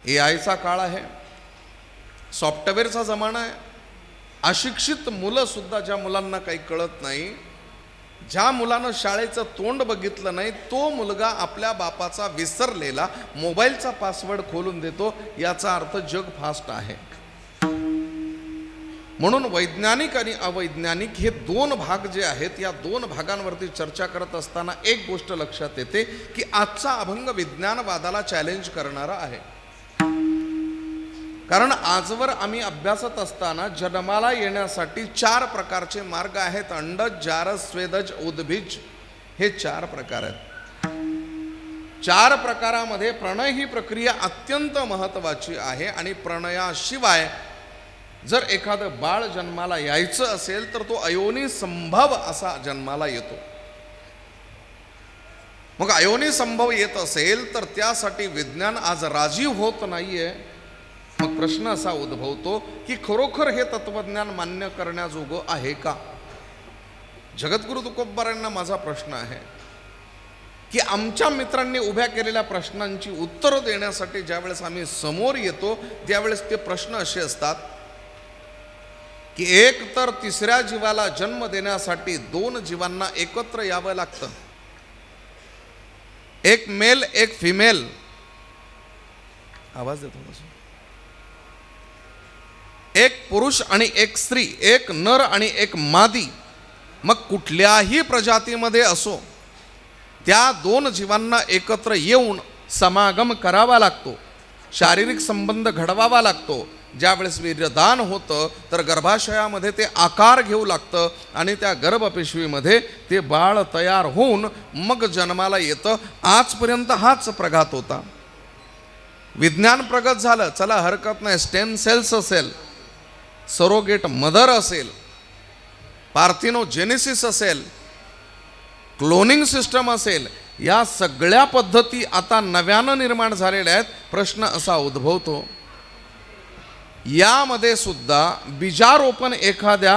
एआयचा काळ आहे, सॉफ्टवेअरचा जमाना आहे. अशिक्षित मुलं सुद्धा, ज्या मुलांना काही कळत नाही, ज्या मुलानं शाळेचं तोंड बघितलं नाही, तो मुलगा आपल्या बापाचा विसरलेला मोबाईलचा पासवर्ड खोलून देतो. याचा अर्थ जग फास्ट आहे. म्हणून वैज्ञानिक आणि अवैज्ञानिक हे दोन भाग जे आहेत, या दोन भागांवरती चर्चा करत असताना एक गोष्ट लक्षात येते की आजचा अभंग विज्ञानवादाला चॅलेंज करणारा आहे. कारण आजवर आम्ही अभ्यासत असताना जन्माला येण्यासाठी 4 प्रकारचे मार्ग आहेत. अंडज, जारस, स्वेदज, उद्भिज हे 4 प्रकार आहेत. 4 प्रकारामध्ये प्रणय ही प्रक्रिया अत्यंत महत्त्वाची आहे. आणि प्रणयाशिवाय जर एखादं बाळ जन्माला यायचं असेल तर तो अयोनी संभव असा जन्माला येतो. मग अयोनी संभव येत असेल तर त्यासाठी विज्ञान आज राजी होत नाहीये. मग प्रश्न असा उद्भवतो की खरोखर हे तत्वज्ञान मान्य करण्याजोगं आहे का? जगद्गुरु तुकोबारायांना माझा प्रश्न आहे की आमच्या मित्रांनी उभ्या केलेल्या प्रश्नांची उत्तरं देण्यासाठी ज्यावेळेस आम्ही समोर येतो त्यावेळेस ते प्रश्न असे असतात की एक तर तिसऱ्या जीवाला जन्म देण्यासाठी 2 जीवांना एकत्र यावं लागतं. एक मेल एक फिमेल. आवाज देतो थोडासा. एक पुरुष आणि एक स्त्री, एक नर आणि एक मादी. मग कुठल्याही प्रजातीमध्ये असो, त्या 2 जीवांना एकत्र येऊन समागम करावा लागतो, शारीरिक संबंध घडवावा लागतो. ज्यावेळेस वीर्यदान होतं तर गर्भाशयामध्ये ते आकार घेऊ लागतं आणि त्या गर्भपिशवीमध्ये ते बाळ तयार होऊन मग जन्माला येतं. आजपर्यंत हाच प्रघात होता. विज्ञान प्रगत झालं, चला हरकत नाही, स्टेम सेल्स असेल, सरोगेट मदर असेल, पार्थिनोजेनेसिस असेल, क्लोनिंग सिस्टम असेल, या सगळ्या पद्धती आता नव्यानं निर्माण झालेल्या आहेत. प्रश्न असा उद्भवतो, यामध्ये सुद्धा बीजारोपण एखाद्या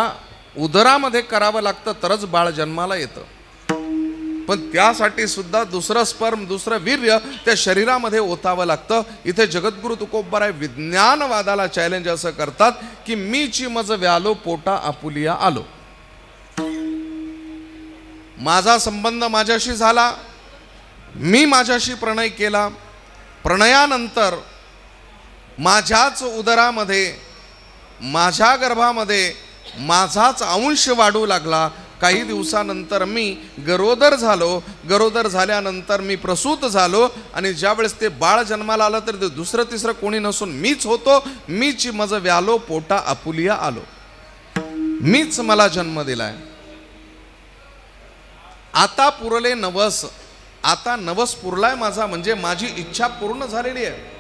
उदरामध्ये करावं लागतं तरच बाळ जन्माला येतं. पण त्यासाठी सुद्धा दुसरं स्पर्म, दुसरं वीर्य त्या शरीरामध्ये ओतावं लागतं. इथे जगद्गुरु तुकोबाराय विज्ञानवादाला चॅलेंज असं करतात की मीची मज व्यालो पोटा आपुलिया आलो. माझा संबंध माझ्याशी झाला, मी माझ्याशी प्रणय केला, प्रणयानंतर माझ्याच उदरामध्ये, माझ्या गर्भामध्ये माझाच अंश वाढू लागला. काही दिवसानंतर मी गरोदर झालो, गरोदर झाल्यानंतर मी प्रसूत झालो आणि ज्यावेळेस ते बाळ जन्माला आलं तर ते दुसरं तिसरं कोणी नसून मीच होतो. मीच मज व्यालो पोटा आपुलिया आलो. मीच मला जन्म दिलाय. आता पुरले नवस, आता नवस पुरलाय माझा, म्हणजे माझी इच्छा पूर्ण झालेली आहे.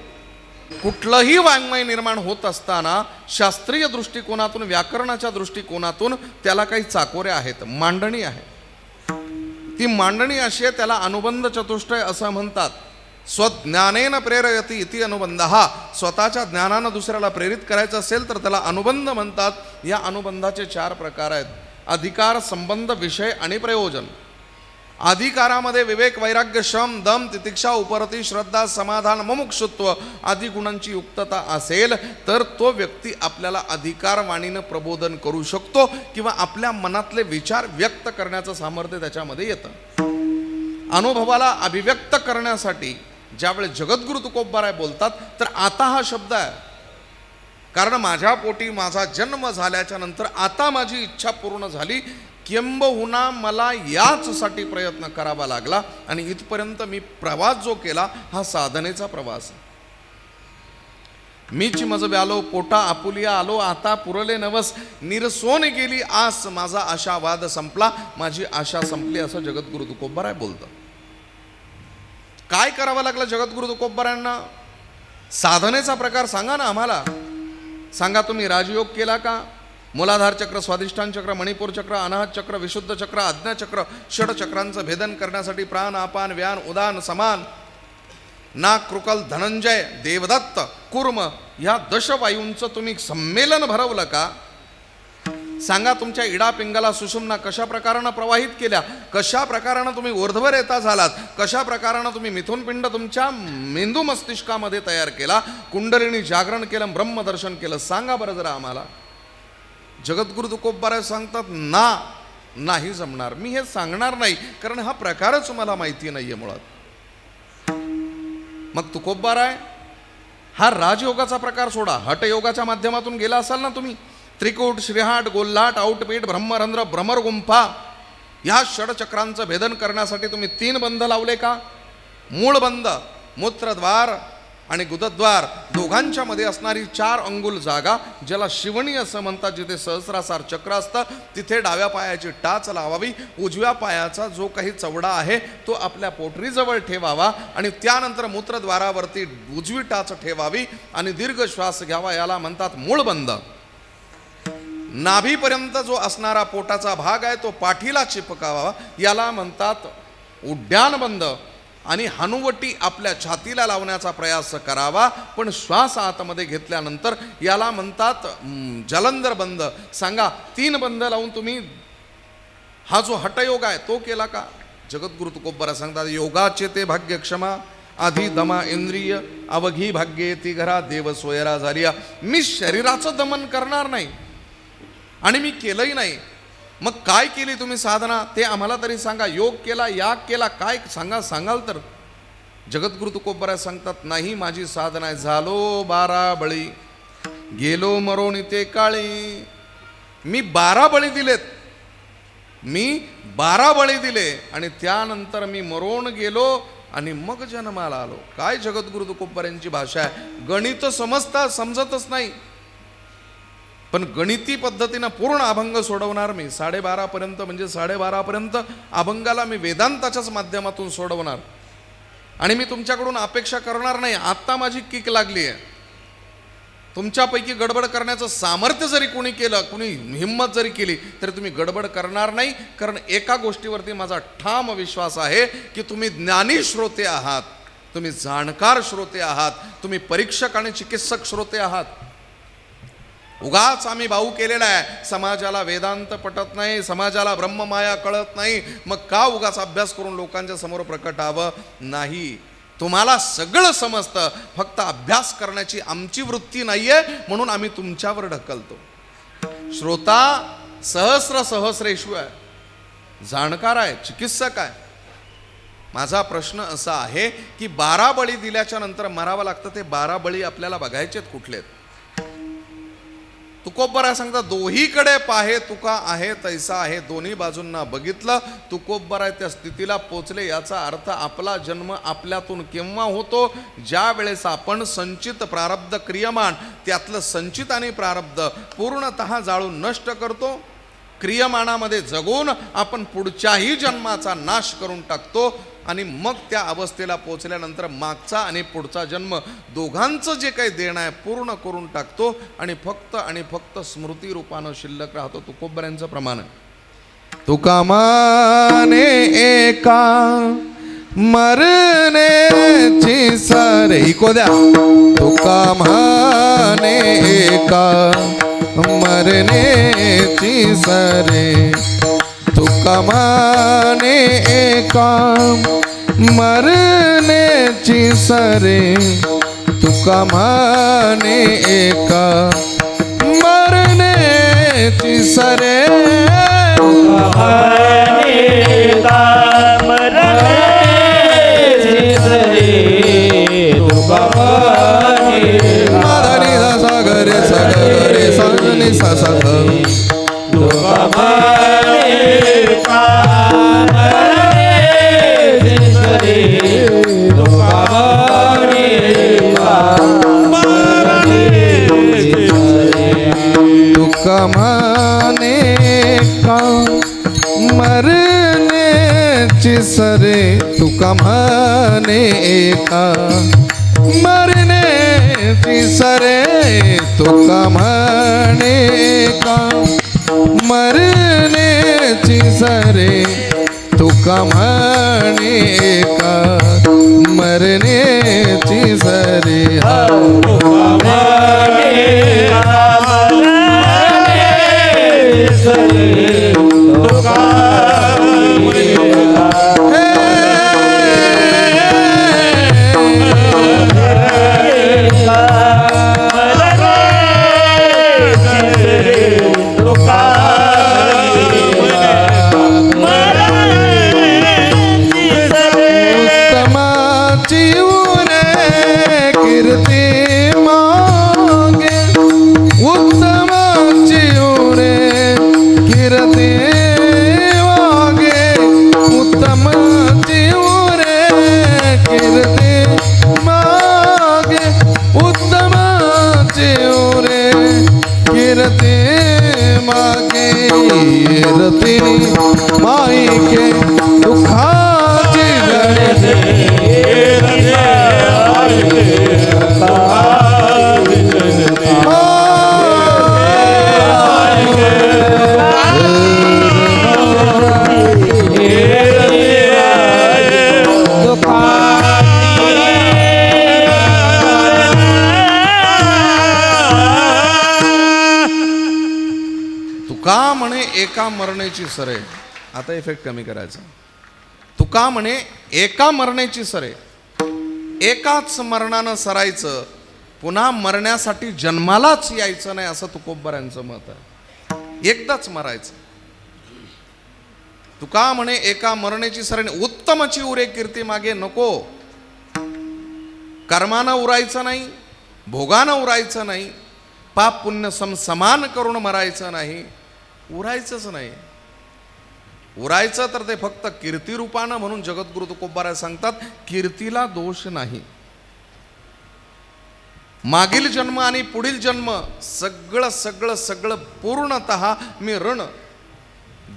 कुठलंही वाङ्मय निर्माण होत असताना शास्त्रीय दृष्टिकोनातून, व्याकरणाच्या दृष्टिकोनातून त्याला काही चाकोऱ्या आहेत, मांडणी आहे. ती मांडणी अशी आहे, त्याला अनुबंध चतुष्टय असं म्हणतात. स्वज्ञानेन प्रेरयती इति अनुबंध. हा स्वतःच्या ज्ञानानं दुसऱ्याला प्रेरित करायचं असेल तर त्याला अनुबंध म्हणतात. या अनुबंधाचे 4 प्रकार आहेत: अधिकार, संबंध, विषय आणि प्रयोजन. अधिकारामध्ये विवेक, वैराग्य, श्रम, दम, तितिक्षा, उपरती, श्रद्धा, समाधान, मुमुक्षुत्व आदी गुणांची युक्तता असेल तर तो व्यक्ती आपल्याला अधिकारवाणीनं प्रबोधन करू शकतो किंवा आपल्या मनातले विचार व्यक्त करण्याचं सामर्थ्य त्याच्यामध्ये येतं. अनुभवाला अभिव्यक्त करण्यासाठी ज्यावेळेस जगद्गुरु तुकोबाराय बोलतात तर आता हा शब्द आहे. कारण माझ्या पोटी माझा जन्म झाल्याच्या नंतर आता माझी इच्छा पूर्ण झाली, किंबहुना मला याचसाठी प्रयत्न करावा लागला आणि इथपर्यंत मी प्रवास जो केला हा साधनेचा प्रवास. मीची मज व्यालो पोटा आपुलिया आलो, आता पुरले नवस, निरसोन गेली आस, माझा आशावाद संपला, माझी आशा संपली, असं जगद्गुरु तुकोबाराय बोलतात. काय करावं लागलं जगद्गुरु तुकोबारायांना? साधनेचा प्रकार सांगा ना आम्हाला. सांगा, तुम्ही राजयोग केला का? मूलाधार चक्र, स्वाधिष्ठान चक्र, मणिपूर चक्र, अनाहत चक्र, विशुद्ध चक्र, आज्ञा चक्र, षड चक्रांचं भेदन करण्यासाठी प्राण, अपान, व्यान, उदान, समान, नाक, कृकल, धनंजय, देवदत्त, कुर्म या दशवायूंचं तुम्ही संमेलन भरवलं का? सांगा तुमच्या इडा पिंगला सुषुम्ना कशा प्रकारानं प्रवाहित केल्या, कशा प्रकारानं तुम्ही ऊर्ध्वर येता झालात, कशा प्रकारानं तुम्ही मिथुन पिंड तुमच्या मेंदू मस्तिष्कामध्ये तयार केला, कुंडलिनी जागरण केलं, ब्रह्मदर्शन केलं. सांगा बरं जरा आम्हाला. जगद्गुरु तुकोबाराय सांगतात नाही जमणार. मी हे सांगणार नाही कारण हा प्रकारच मला माहिती नाहीये मुळात. मग तुकोबाराय हा राजयोगाचा प्रकार सोडा, हटयोगाच्या माध्यमातून गेला असाल ना तुम्ही. त्रिकूट, श्रीहाट, गोल्हाट, आउटपीठ, ब्रह्मरंध्र, भ्रमर गुंफा ह्या षडचक्रांचं भेदन करण्यासाठी तुम्ही 3 बंध लावले का? मूळ बंध, मूत्रद्वार आणि गुदद्वार दोघांच्या मध्ये असणारी 4 अंगुल जागा, ज्याला शिवणी असं म्हणतात, जिथे सहस्रासार चक्र असतं, तिथे डाव्या पायाची टाच लावावी. उजव्या पायाचा जो काही चवडा आहे तो आपल्या पोटरीजवळ ठेवावा आणि त्यानंतर मूत्रद्वारावरती उजवी टाच ठेवावी आणि दीर्घ श्वास घ्यावा. याला म्हणतात मूळ बंध. नाभीपर्यंत जो असणारा पोटाचा भाग आहे तो पाठीला चिपकावा, याला म्हणतात उड्डाण बंद. आणि हनुवटी आपल्या छातीला लावण्याचा प्रयास करावा, पण श्वास आतमध्ये घेतल्यानंतर याला म्हणतात जलंधर बंद. सांगा 3 बंद लावून तुम्ही हा जो हटयोग आहे तो केला का? जगद्गुरु तुकोबाराय सांगतात, योगाचे ते भाग्य क्षमा आधी दमा इंद्रिय अवघी भाग्ये ती घरा देव सोयरा झालिया. मी शरीराचं दमन करणार नाही आणि मी केलंही नाही. मग काय केली तुम्ही साधना ते आम्हाला तरी सांगा. योग केला, याग केला, काय सांगाल तर. जगद्गुरु तुकोबाराय सांगतात, नाही माझी साधना आहे. झालो 12 बळी गेलो मरोण ते काळी. मी 12 बळी दिलेत, मी 12 बळी दिले आणि त्यानंतर मी मरोण गेलो आणि मग जन्माला आलो. काय जगद्गुरु तुकोबारायांची भाषा आहे. गणित समजतच नाही, पण गणिती पद्धतीनं पूर्ण अभंग सोडवणार मी. 12:30 पर्यंत म्हणजे 12:30 पर्यंत अभंगाला मी वेदांताच्याच माध्यमातून सोडवणार. आणि मी तुमच्याकडून अपेक्षा करणार नाही. आत्ता माझी किक लागली आहे. तुमच्यापैकी गडबड करण्याचं सामर्थ्य जरी कोणी केलं, कोणी हिंमत जरी केली, तरी तुम्ही गडबड करणार नाही. कारण एका गोष्टीवरती माझा ठाम विश्वास आहे की तुम्ही ज्ञानी श्रोते आहात, तुम्ही जाणकार श्रोते आहात, तुम्ही परीक्षक आणि चिकित्सक श्रोते आहात. उगाच आम्ही भाऊ केलेला आहे. समाजाला वेदांत पटत नाही, समाजाला ब्रह्ममाया कळत नाही, मग का उगाच अभ्यास करून लोकांच्या समोर प्रकटावं? नाही, तुम्हाला सगळं समजतं, फक्त अभ्यास करण्याची आमची वृत्ती नाहीये, म्हणून आम्ही तुमच्यावर ढकलतो. श्रोता सहस्रेषु आहे, जाणकार आहे, चिकित्सक आहे. माझा प्रश्न असा आहे की 12 बळी दिल्याच्या नंतर मरावं लागतं. ते 12 बळी आपल्याला बघायचेत कुठलेत? तुकोबाराय सांगतात, दोहीकडे पाहे तुका आहे तैसा आहे. दोन्ही बाजूंना बघितलं, तुकोबाराय त्या स्थितीला पोचले. याचा अर्थ आपला जन्म आपल्यातून केव्हा होतो? ज्या वेळेस आपण संचित प्रारब्ध क्रियमान, त्यातलं संचित आणि प्रारब्ध पूर्णतः जाळून नष्ट करतो. क्रियमानामध्ये जगून आपण पुढच्याही जन्माचा नाश करून टाकतो आणि मग त्या अवस्थेला पोचल्यानंतर मागचा आणि पुढचा जन्म दोघांचं जे काही देणं आहे पूर्ण करून टाकतो आणि फक्त स्मृती रूपानं शिल्लक राहतो. तुकोबारायांचं प्रमाण आहे, तुका माने एका मरण्याची सारे इको द्या. तुका माने एका मरण्याची सारे, तुका माने एका मरण्याची सरे, तुका माने एका मरण्याची सरे, तुका माने एका मरण्याची सरे, तुका माने माधनी सागरे सागरे सागरे सासग, तुका माने एका मरण्याची सरे, तुका माने एका मरण्याची सरे, तुका माने एका मरण्याची सरे, तुका माने एका मरण्याची सरे, तुका माने एका मरण्याची सरे, तुका माने एका मरण्याची सरे, तुका माने एका मरण्याची उत्तमाचे ओरे कीर्ती मागे रती माईके दुःखाची जळते तुका म्हणे एका मरण्याची सरे. आता इफेक्ट कमी करायचा. तुका म्हणे एका मरण्याची सरे, एकाच मरणानं सरायचं, पुन्हा मरण्यासाठी जन्मालाच यायचं नाही, असं तुकोबरायांचं मत आहे. एकदाच मरायचं. तुका म्हणे एका मरण्याची सरे, उत्तमची उरे कीर्ती मागे नको. कर्मानं उरायचं नाही, भोगानं उरायचं नाही, पाप पुण्य समान करून मरायचं नाही, उरायचंच नाही. उरायचं तर ते फक्त कीर्तिरूपानं, म्हणून जगद्गुरु तुकोबराय सांगतात कीर्तीला दोष नाही. मागील जन्म आणि पुढील जन्म सगळं सगळं सगळं पूर्णतः मी ऋण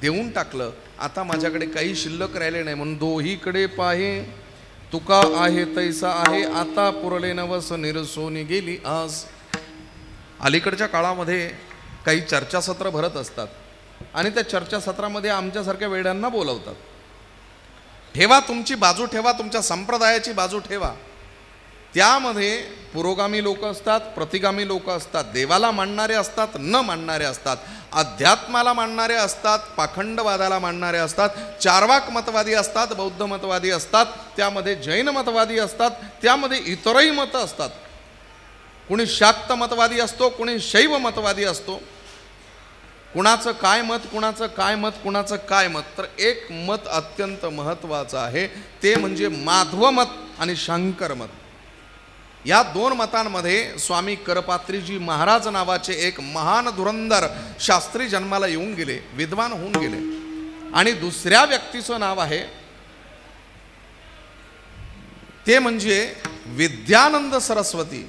देऊन टाकलं. आता माझ्याकडे काही शिल्लक राहिले नाही, म्हणून दोहीकडे पाहे तुका आहे तैसा आहे, आता पुरले नवस निरसोनी गेली आज. अलीकडच्या काळामध्ये काही चर्चासत्र भरत असतात आणि त्या चर्चासत्रामध्ये आमच्यासारख्या वेड्यांना बोलवतात. ठेवा तुमची बाजू, ठेवा तुमच्या संप्रदायाची बाजू ठेवा. त्यामध्ये पुरोगामी लोक असतात, प्रतिगामी लोक असतात, देवाला मानणारे असतात, न मानणारे असतात, अध्यात्माला मानणारे असतात, पाखंडवादाला मानणारे असतात, चार्वाक मतवादी असतात, बौद्ध मतवादी असतात, त्यामध्ये जैन मतवादी असतात, त्यामध्ये इतरही मतं असतात. कुणी शाक्त मतवादी असतो, कुणी शैव मतवादी असतो. कुणाचं काय मत, कुणाचं काय मत, कुणाचं काय मत. तर एक मत अत्यंत महत्त्वाचं आहे, ते म्हणजे माधव मत आणि शंकर मत. या दोन मतांमध्ये स्वामी करपात्रीजी महाराज नावाचे एक महान धुरंधर शास्त्री जन्माला येऊन गेले, विद्वान होऊन गेले. आणि दुसऱ्या व्यक्तीचं नाव आहे ते म्हणजे विद्यानंद सरस्वती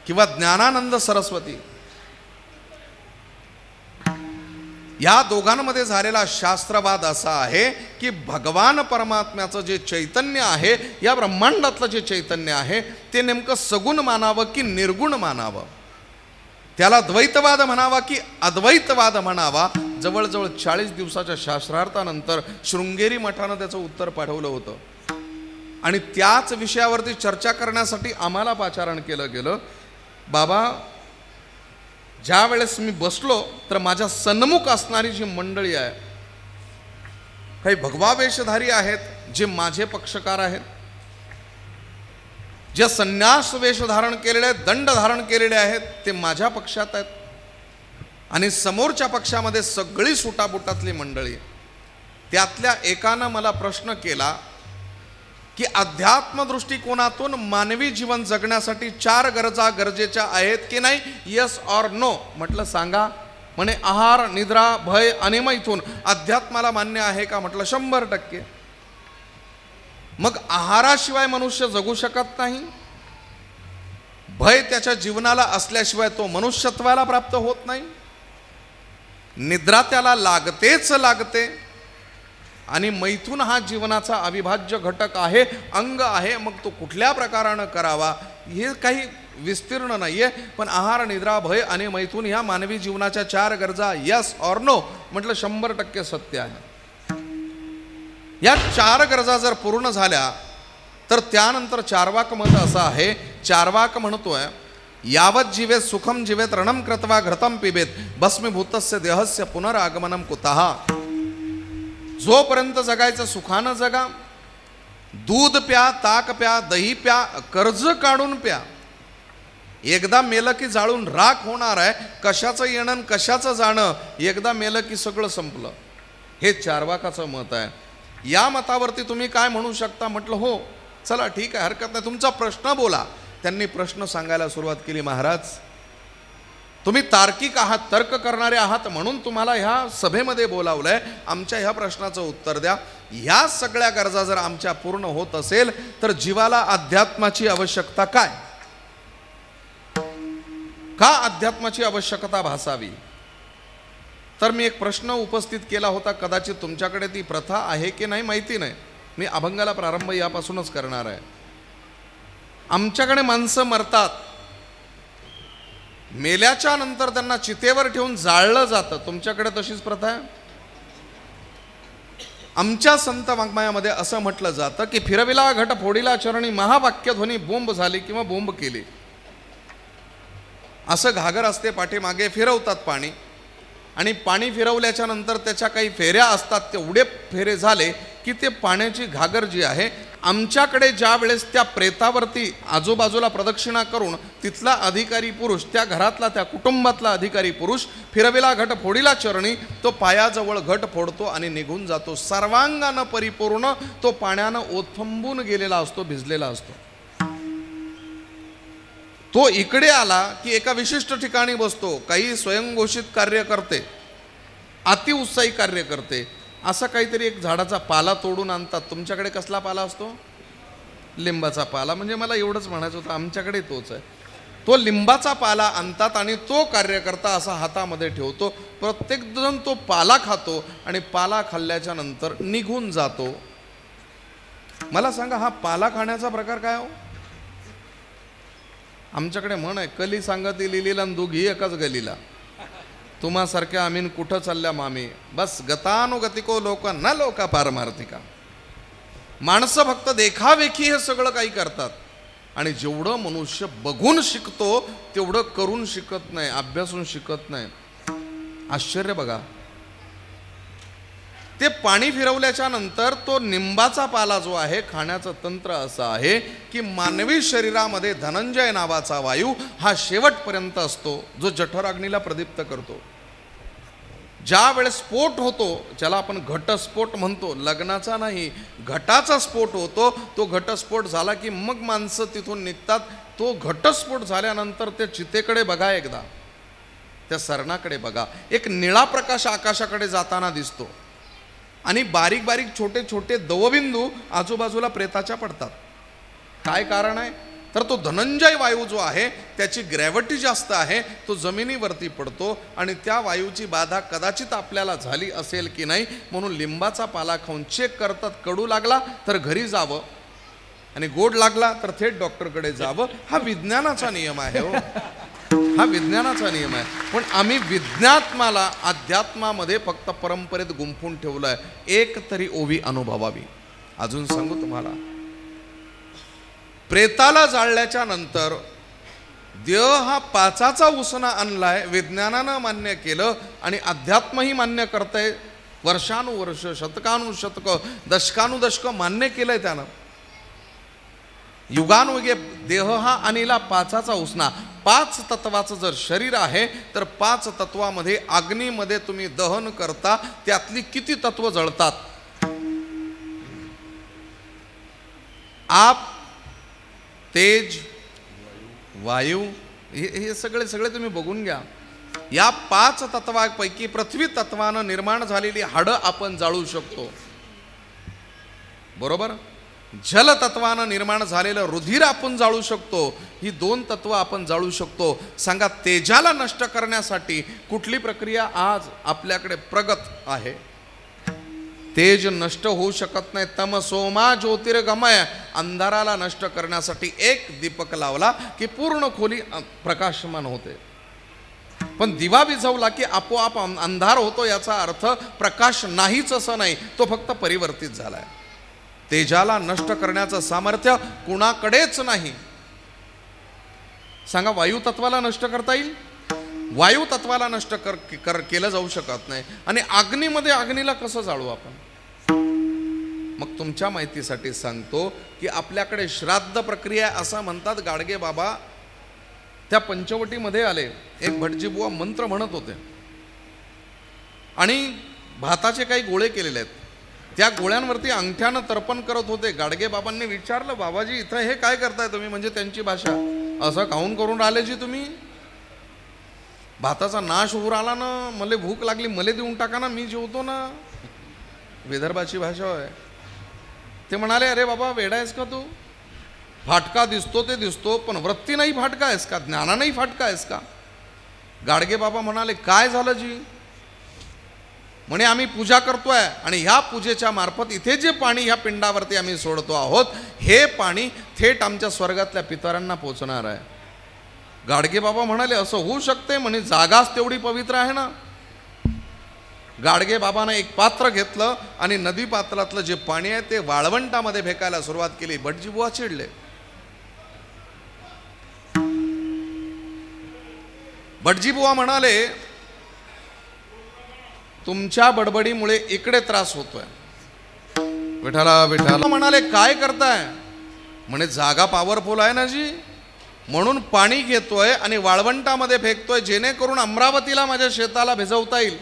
किंवा ज्ञानानंद सरस्वती. या दोघांमध्ये झालेला शास्त्रवाद असा आहे की भगवान परमात्म्याचं जे चैतन्य आहे, या ब्रह्मांडातलं जे चैतन्य आहे, ते नेमकं सगुण मानावं की निर्गुण मानावं, त्याला द्वैतवाद म्हणावा की अद्वैतवाद म्हणावा. जवळजवळ 40 दिवसाच्या शास्त्रार्थानंतर शृंगेरी मठानं त्याचं उत्तर पाठवलं होतं. आणि त्याच विषयावरती चर्चा करण्यासाठी आम्हाला पाचारण केलं गेलं. बाबा, ज्या वेळेस मी बसलो तर माझ्या सन्मुख असणारी जी मंडळी आहे, काही भगवा वेशधारी आहेत जे माझे पक्षकार आहेत, जे संन्यास वेश धारण केलेले आहेत, दंड धारण केलेले आहेत, ते माझ्या पक्षात आहेत. आणि समोरच्या पक्षामध्ये सगळी सुटाबुटातली मंडळी. त्यातल्या एकानं मला प्रश्न केला की अध्यात्म दृष्टिकोनातून मानवी जीवन जगण्यासाठी 4 गरजा गरजेच्या आहेत की नाही, येस ऑर नो. म्हटलं सांगा. म्हणे आहार, निद्रा, भय आणि मैथून अध्यात्माला मान्य आहे का? म्हटलं 100%. मग आहाराशिवाय मनुष्य जगू शकत नाही, भय त्याच्या जीवनाला असल्याशिवाय तो मनुष्यत्वाला प्राप्त होत नाही, निद्रा त्याला लागतेच लागते, आणि मैथून हा जीवनाचा अविभाज्य घटक आहे, अंग आहे. मग तो कुठल्या प्रकारानं करावा हे काही विस्तीर्ण नाही आहे. पण आहार, निद्रा, भय आणि मैथून ह्या मानवी जीवनाच्या 4 गरजा, यस ऑर नो. म्हटलं 100% सत्य आहे. या 4 गरजा जर पूर्ण झाल्या तर त्यानंतर चार्वाक मत असं आहे, चार्वाक म्हणतोय यावत जीवेत सुखम जीवेत रणम कृत्वा घृतम पिबेत भस्मीभूतस्य देहस्य पुनरागमनम कुतः. जोपर्यंत जगायचं सुखानं जगा, दूध प्या, ताक प्या, दही प्या, कर्ज काढून प्या. एकदा मेलं की जाळून राख होणार आहे. कशाचं येणं कशाचं जाणं, एकदा मेलं की सगळं संपलं. हे चार्वाकाचं मत आहे. या मतावरती तुम्ही काय म्हणू शकता? म्हटलं हो, चला ठीक आहे, हरकत नाही, तुमचा प्रश्न बोला. त्यांनी प्रश्न सांगायला सुरुवात केली. महाराज, तुम्ही तार्किक आहात, तर्क करणारे आहात, म्हणून तुम्हाला ह्या सभेमध्ये बोलावलंय. आमच्या ह्या प्रश्नाचं उत्तर द्या. ह्या सगळ्या गरजा जर आमच्या पूर्ण होत असेल तर जीवाला अध्यात्माची आवश्यकता काय? का अध्यात्माची आवश्यकता भासावी? तर मी एक प्रश्न उपस्थित केला होता, कदाचित तुमच्याकडे ती प्रथा आहे की नाही माहिती नाही. मी अभंगाला प्रारंभ यापासूनच करणार आहे. आमच्याकडे माणसं मरतात, मेल्याच्या नंतर त्यांना चितेवर ठेवून जाळलं जातं. तुमच्याकडे तशीच प्रथा आहे? आमच्या संत वाङ्मयामध्ये असं म्हटलं जातं की फिरविला घट फोडिला चरणी महावाक्य ध्वनी बोंब झाली किंवा बोंब केली. असं घागर असते, पाठीमागे फिरवतात पाणी, आणि पाणी फिरवल्याच्या नंतर त्याच्या काही फेऱ्या असतात, तेवढे फेरे झाले की ते पाण्याची घागर जी आहे, आमच्याकडे ज्या वेळेस त्या प्रेतावरती आजूबाजूला प्रदक्षिणा करून तिथला अधिकारी पुरुष, त्या घरातला त्या कुटुंबातला अधिकारी पुरुष फिरविला घट फोडिला चरणी, तो पायाजवळ घट फोडतो आणि निघून जातो. सर्वांगानं परिपूर्ण तो पाण्यानं ओथंबून गेलेला असतो, भिजलेला असतो. तो इकडे आला की एका विशिष्ट ठिकाणी बसतो. काही स्वयंघोषित कार्य करते, अतिउत्साही कार्य करते. असं काहीतरी एक झाडाचा पाला तोडून आणतात. तुमच्याकडे कसला पाला असतो? लिंबाचा पाला. म्हणजे मला एवढंच म्हणायचं होतं, आमच्याकडे तोच आहे. तो लिंबाचा पाला आणतात आणि तो कार्यकर्ता असा हातामध्ये ठेवतो. प्रत्येकजण तो पाला खातो आणि पाला खाल्ल्याच्या नंतर निघून जातो. मला सांगा, हा पाला खाण्याचा प्रकार काय हो? आमच्याकडे म्हण आहे, कली सांगती लिलीला दोघी एकाच गलीला. तुम्हासारख्या आम्ही कुठं चालल्या मामी, बस गतानुगतिको लोक न लोका पारमार्थिका. माणसं फक्त देखावेखी हे सगळं काही करतात, आणि जेवढं मनुष्य बघून शिकतो तेवढं करून शिकत नाही, अभ्यासून शिकत नाही. आश्चर्य बघा. ते पाणी फिरवल्याच्या नंतर तो निंबाचा पाला जो आहे, खाण्याचं तंत्र असं आहे की मानवी शरीरामध्ये धनंजय नावाचा वायू हा शेवटपर्यंत असतो, जो जठराग्नीला प्रदीप्त करतो. ज्या वेळेस स्फोट होतो, ज्याला आपण घटस्फोट म्हणतो, लग्नाचा नाही घटाचा स्फोट होतो, तो घटस्फोट झाला की मग माणसं तिथून निघतात. तो घटस्फोट झाल्यानंतर त्या चितेकडे बघा, एकदा त्या सरणाकडे बघा, एक निळा प्रकाश आकाशाकडे जाताना दिसतो, आणि बारीक बारीक छोटे छोटे दवबिंदू आजूबाजूला प्रेताच्या पडतात. काय कारण आहे? तर तो धनंजय वायू जो आहे त्याची ग्रॅव्हिटी जास्त आहे, तो जमिनीवरती पडतो, आणि त्या वायूची बाधा कदाचित आपल्याला झाली असेल की नाही म्हणून लिंबाचा पाला खाऊन चेक करतात. कडू लागला तर घरी जावं, आणि गोड लागला तर थेट डॉक्टरकडे जावं. हा विज्ञानाचा नियम आहे हो, हा विज्ञानाचा नियम आहे. पण आम्ही विज्ञात्माला अध्यात्मामध्ये फक्त परंपरेत गुंफून ठेवलं आहे. एक तरी ओवी अनुभवावी. अजून सांगू तुम्हाला, प्रेताला जाळल्याच्या नंतर देह हा पाचाचा उसना आणलाय, विज्ञानानं मान्य केलं आणि अध्यात्मही मान्य करतंय. वर्षानुवर्ष, शतकानुशतक, दशकानुदशक मान्य केलंय त्यानं. युगानुयुगे देह हा आणला पाचाचा उसना. 5 तत्वाचं जर शरीर आहे तर 5 तत्वामध्ये अग्नीमध्ये तुम्ही दहन करता, त्यातली किती तत्व जळतात? आप, तेज, वायू, हे सगळे तुम्ही बघून घ्या. या 5 तत्वांपैकी पृथ्वी तत्वानं निर्माण झालेली हाडं आपण जाळू शकतो, बरोबर? जल तत्वानं निर्माण झालेलं रुधिर आपण जाळू शकतो. ही 2 तत्व आपण जाळू शकतो. सांगा, तेजाला नष्ट करण्यासाठी कुठली प्रक्रिया आज आपल्याकडे प्रगत आहे? तेज नष्ट होऊ शकत नाही. तमसोमा ज्योतिर्गमय, अंधाराला नष्ट करण्यासाठी एक दीपक लावला की पूर्ण खोली प्रकाशमान होते. पण दिवा विझवला की आपोआप अंधार होतो. याचा अर्थ प्रकाश नाहीच असं नाही, तो फक्त परिवर्तित झालाय. तेजाला नष्ट करण्याचं सामर्थ्य कुणाकडेच नाही. सांगा, वायू तत्वाला नष्ट करता येईल? वायू तत्वाला नष्ट केलं जाऊ शकत नाही. आणि अग्नीमध्ये अग्नीला कसं जाळू आपण? मग तुमच्या माहितीसाठी सांगतो की आपल्याकडे श्राद्ध प्रक्रिया असं म्हणतात. गाडगे बाबा त्या पंचवटीमध्ये आले, एक भटजी बुवा मंत्र म्हणत होते आणि भाताचे काही गोळे केलेले आहेत. त्या गोळ्यांवरती अंगठ्यानं तर्पण करत होते. गाडगे बाबांनी विचारलं, बाबाजी इथं हे काय करताय तुम्ही? म्हणजे त्यांची भाषा, असं काहून करून राहिले जी तुम्ही? भाताचा नाश होऊ राहिला ना, मला भूक लागली, मला देऊन टाका ना, मी जेवतो ना. विदर्भाची भाषा आहे. ते म्हणाले, अरे बाबा वेडा आहेस का तू? फाटका दिसतो ते दिसतो, पण वृत्ती नाही फाटका आहेस का? ज्ञानानेही फाटका आहेस का? गाडगे बाबा म्हणाले, काय झालं जी? म्हणे, आम्ही पूजा करतोय आणि ह्या पूजेच्या मार्फत इथे जे पाणी ह्या पिंडावरती आम्ही सोडतो आहोत, हे पाणी थेट आमच्या स्वर्गातल्या पितरांना पोचणार आहे. गाडगे बाबा म्हणाले, असं होऊ शकते? म्हणे, जागाच तेवढी पवित्र आहे ना. गाडगे बाबांना एक पात्र घेतलं आणि नदी पात्रातलं जे पाणी आहे ते वाळवंटामध्ये फेकायला सुरुवात केली. भटजी बुवा चिडले. भटजी बुवा म्हणाले, तुमच्या बडबडीमुळे इकडे त्रास होतोय. विठाला विठाला म्हणाले, काय करताय? म्हणे, जागा पॉवरफुल आहे ना जी, म्हणून पाणी घेतोय आणि वाळवंटामध्ये फेकतोय, जेणेकरून अमरावतीला माझ्या शेताला भिजवता येईल.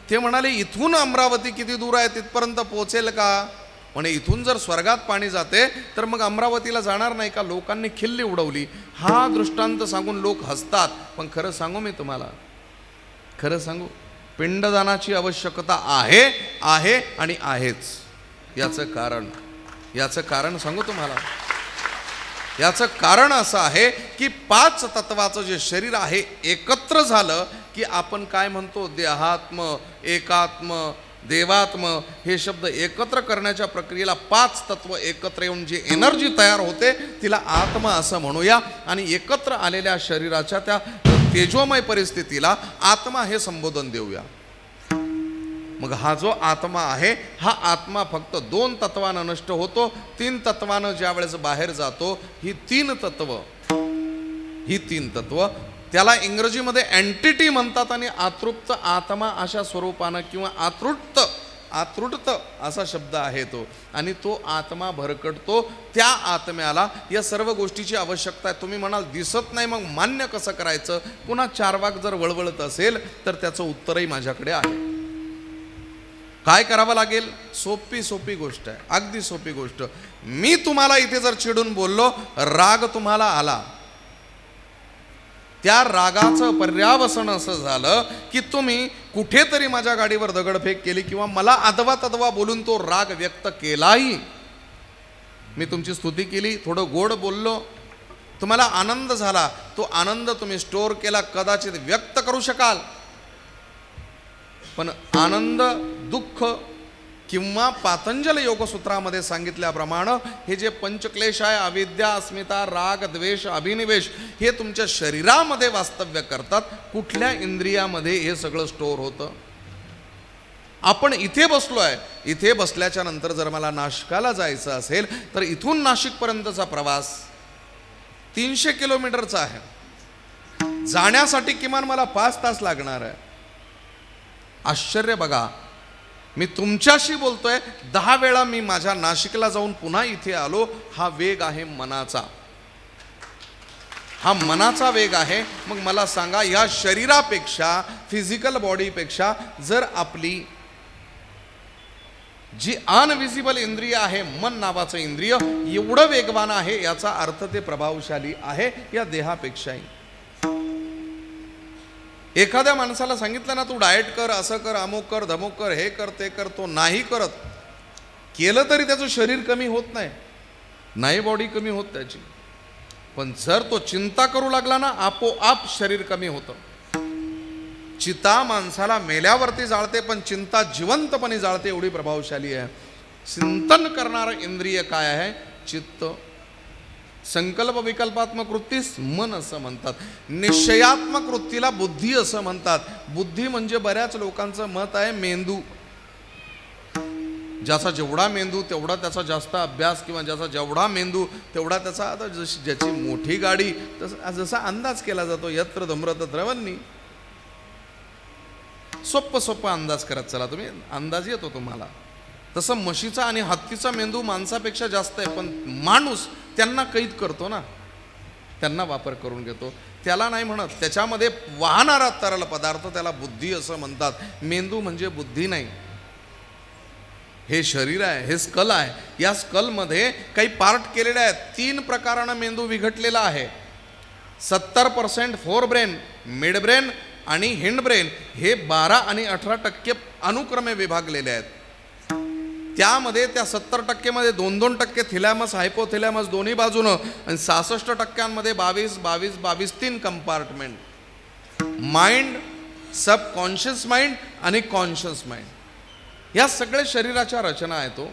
ते म्हणाले, इथून अमरावती किती दूर आहे, तिथपर्यंत पोहोचेल का? म्हणे, इथून जर स्वर्गात पाणी जाते तर मग अमरावतीला जाणार नाही का? लोकांनी खिल्ली उडवली. हा दृष्टांत सांगून लोक हसतात. पण खरं सांगू, मी तुम्हाला खरं सांगू, पिंडदानाची आवश्यकता आहे आहे आणि आहेच. याचं कारण सांगू तुम्हाला. याचं कारण असं आहे की 5 तत्वाचं जे शरीर आहे एकत्र झालं की आपण काय म्हणतो, देहात्म, एकात्म, देवात्म, हे शब्द एकत्र करण्याच्या प्रक्रियेला 5 तत्व एकत्र येऊन जी एनर्जी तयार होते तिला आत्मा असं म्हणूया. आणि एकत्र आलेल्या शरीराच्या त्या तेजोमय परिस्थितीला आत्मा हे संबोधन देऊया. मग हा जो आत्मा आहे, हा आत्मा फक्त 2 तत्वानं नष्ट होतो. 3 तत्वानं ज्या वेळेस बाहेर जातो, ही 3 तत्व त्याला इंग्रजीमध्ये एंटिटी म्हणतात. आणि आतृप्त आत्मा अशा स्वरूपानं किंवा आतृट असा शब्द आहे तो. आणि तो आत्मा भरकटतो. त्या आत्म्याला या सर्व गोष्टीची आवश्यकता आहे. तुम्ही म्हणाल दिसत नाही, मग मान्य कसं करायचं? पुन्हा 4 वाक जर वळवळत असेल तर त्याचं उत्तरही माझ्याकडे आहे. काय करावं लागेल? सोपी गोष्ट आहे, अगदी सोपी गोष्ट. मी तुम्हाला इथे जर चिडून बोललो, राग तुम्हाला आला, त्या रागाचं पर्यावसन असं झालं की तुम्ही कुठेतरी माझ्या गाडीवर दगडफेक केली किंवा मला अदवा तदवा बोलून तो राग व्यक्त केलाही. मी तुमची स्तुती केली, थोडं गोड बोललो, तुम्हाला आनंद झाला, तो आनंद तुम्ही स्टोअर केला, कदाचित व्यक्त करू शकाल. पण आनंद, दुःख किंवा पातंजल योगसूत्रामध्ये सांगितल्याप्रमाणे हे जे पंचक्लेश आहे, अविद्या, अस्मिता, राग, द्वेष, अभिनिवेश, हे तुमच्या शरीरामध्ये वास्तव्य करतात. कुठल्या इंद्रियामध्ये हे सगळं स्टोअर होतं? आपण इथे बसलोय, इथे बसल्याच्या नंतर जर मला नाशिकाला जायचं असेल तर इथून नाशिकपर्यंतचा प्रवास 300 किलोमीटरचा आहे. जाण्यासाठी किमान मला 5 तास लागणार आहे. आश्चर्य बघा, मी तुमच्याशी बोलतोय, 10 वेळा मी माझ्या नाशिकला जाऊन पुन्हा इथे आलो. हा वेग आहे मनाचा, हा मनाचा वेग आहे. मग मला सांगा, या शरीरापेक्षा, फिजिकल बॉडीपेक्षा जर आपली जी अनविजिबल इंद्रिय आहे, मन नावाचं इंद्रिय, एवढं वेगवान आहे, याचा अर्थ ते प्रभावशाली आहे या देहापेक्षाही. एखाद्या माणसाला सांगितलं ना, तू डाएट कर, असं कर, अमुक कर, धमुक कर, हे कर, ते कर, तो नाही करत. केलं तरी त्याचं शरीर कमी होत नाही, बॉडी कमी होत त्याची. पण जर तो चिंता करू लागला ना, आपोआप शरीर कमी होतं. चिता माणसाला मेल्यावरती जाळते, पण चिंता जिवंतपणे जाळते, एवढी प्रभावशाली आहे. चिंतन करणारं इंद्रिय काय आहे? चित्त. संकल्प विकल्पात्मक वृत्तीस मन असं म्हणतात. निश्चयात्मक वृत्तीला बुद्धी असं म्हणतात. बुद्धी म्हणजे बऱ्याच लोकांचं मत आहे मेंदू. ज्याचा जेवढा मेंदू तेवढा त्याचा जास्त अभ्यास, किंवा ज्याचा जेवढा मेंदू तेवढा त्याचा, आता ज्याची मोठी गाडी जसा अंदाज केला जातो, यत्र धम्रत द्रवन्नी, सोप्पं अंदाज करत चला तुम्ही, अंदाज येतो तुम्हाला. तसं म्हशीचा आणि हत्तीचा मेंदू माणसापेक्षा जास्त आहे. पण माणूस त्यांना कैद करतो ना, त्यांना वापर करून घेतो, त्याला नाही म्हणत. त्याच्यामध्ये वाहणारा तरल पदार्थ त्याला बुद्धी असं म्हणतात. मेंदू म्हणजे बुद्धी नाही. हे शरीर आहे, हे स्कल आहे. या स्कलमध्ये काही पार्ट केलेले आहेत. 3 प्रकारानं मेंदू विघटलेला आहे. 70% फोर ब्रेन, मिड ब्रेन आणि हिंड ब्रेन, हे 12 आणि 18% अनुक्रमे विभागलेले आहेत. त्यामध्ये त्या 70% मध्ये 2% थिलॅमस, हायपोथिलॅमस दोन्ही बाजूनं, आणि 66% 22 3 कंपार्टमेंट. माइंड, सबकॉन्शियस माइंड आणि कॉन्शियस माइंड या सगळ्या शरीराच्या रचना आहे तो.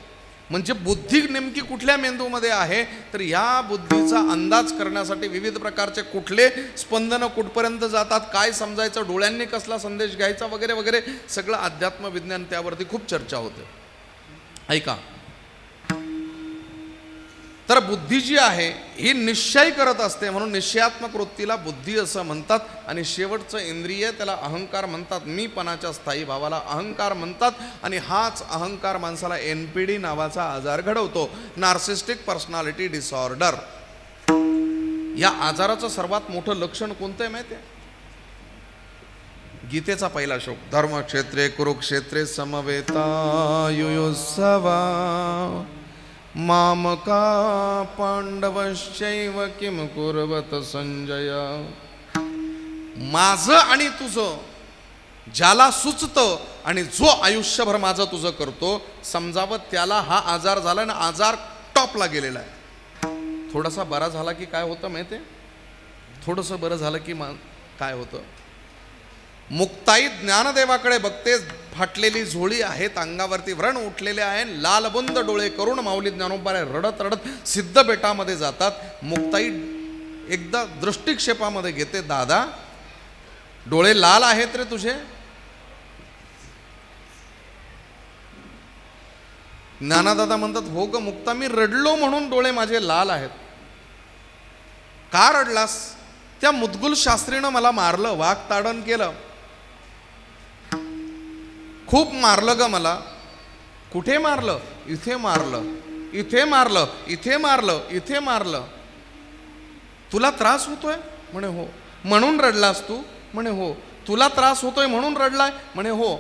म्हणजे बुद्धी नेमकी कुठल्या मेंदूमध्ये आहे, तर या बुद्धीचा अंदाज करण्यासाठी विविध प्रकारचे कुठले स्पंदनं कुठपर्यंत जातात, काय समजायचं, डोळ्यांनी कसला संदेश घ्यायचा वगैरे वगैरे सगळं अध्यात्म विज्ञान त्यावरती खूप चर्चा होते. ऐका, तर बुद्धी जी आहे ही निश्चय करत असते, म्हणून निश्चयात्मक वृत्तीला बुद्धी असं म्हणतात. आणि शेवटचं इंद्रिय त्याला अहंकार म्हणतात. मीपणाच्या स्थायी भावाला अहंकार म्हणतात. आणि हाच अहंकार माणसाला NPD नावाचा आजार घडवतो, नार्सिस्टिक पर्सनॅलिटी डिसऑर्डर. या आजाराचं सर्वात मोठं लक्षण कोणतं आहे माहिती आहे? गीतेचा पहिला श्लोक, धर्मक्षेत्रे कुरुक्षेत्रे समवेतायुयुत्सवा मामका पांडवश्चैव किम कुर्वत संजय. माझं आणि तुझं ज्याला सुचतं आणि जो आयुष्यभर माझं तुझं करतो समजावं, त्याला हा आजार झाला ना, आजार टॉपला गेलेला आहे. थोडासा बरा झाला की काय होतं माहिती आहे? थोडंसं बरं झालं की काय होतं? मुक्ताई ज्ञानदेवाकडे बघते, फाटलेली झोळी आहेत, अंगावरती व्रण उठलेले आहे, लालबुंद डोळे करून माऊली ज्ञानोबा रडत रडत सिद्ध बेटामध्ये जातात. मुक्ताई एकदा दृष्टिक्षेपामध्ये घेते, दादा डोळे लाल आहेत रे तुझे. ज्ञानादादा म्हणतात, हो ग मुक्ता, मी रडलो म्हणून डोळे माझे लाल आहेत. का रडलास? त्या मुदगुल शास्त्रीनं मला मारलं, वाघ ताडण केलं, खूप मारलं ग मला. कुठे मारलं? इथे मारलं, इथे मारलं, इथे मारलं, इथे मारलं. तुला त्रास होतोय? म्हणे हो. म्हणून रडलास तू? म्हणे हो. तुला त्रास होतोय म्हणून रडलाय? म्हणे हो.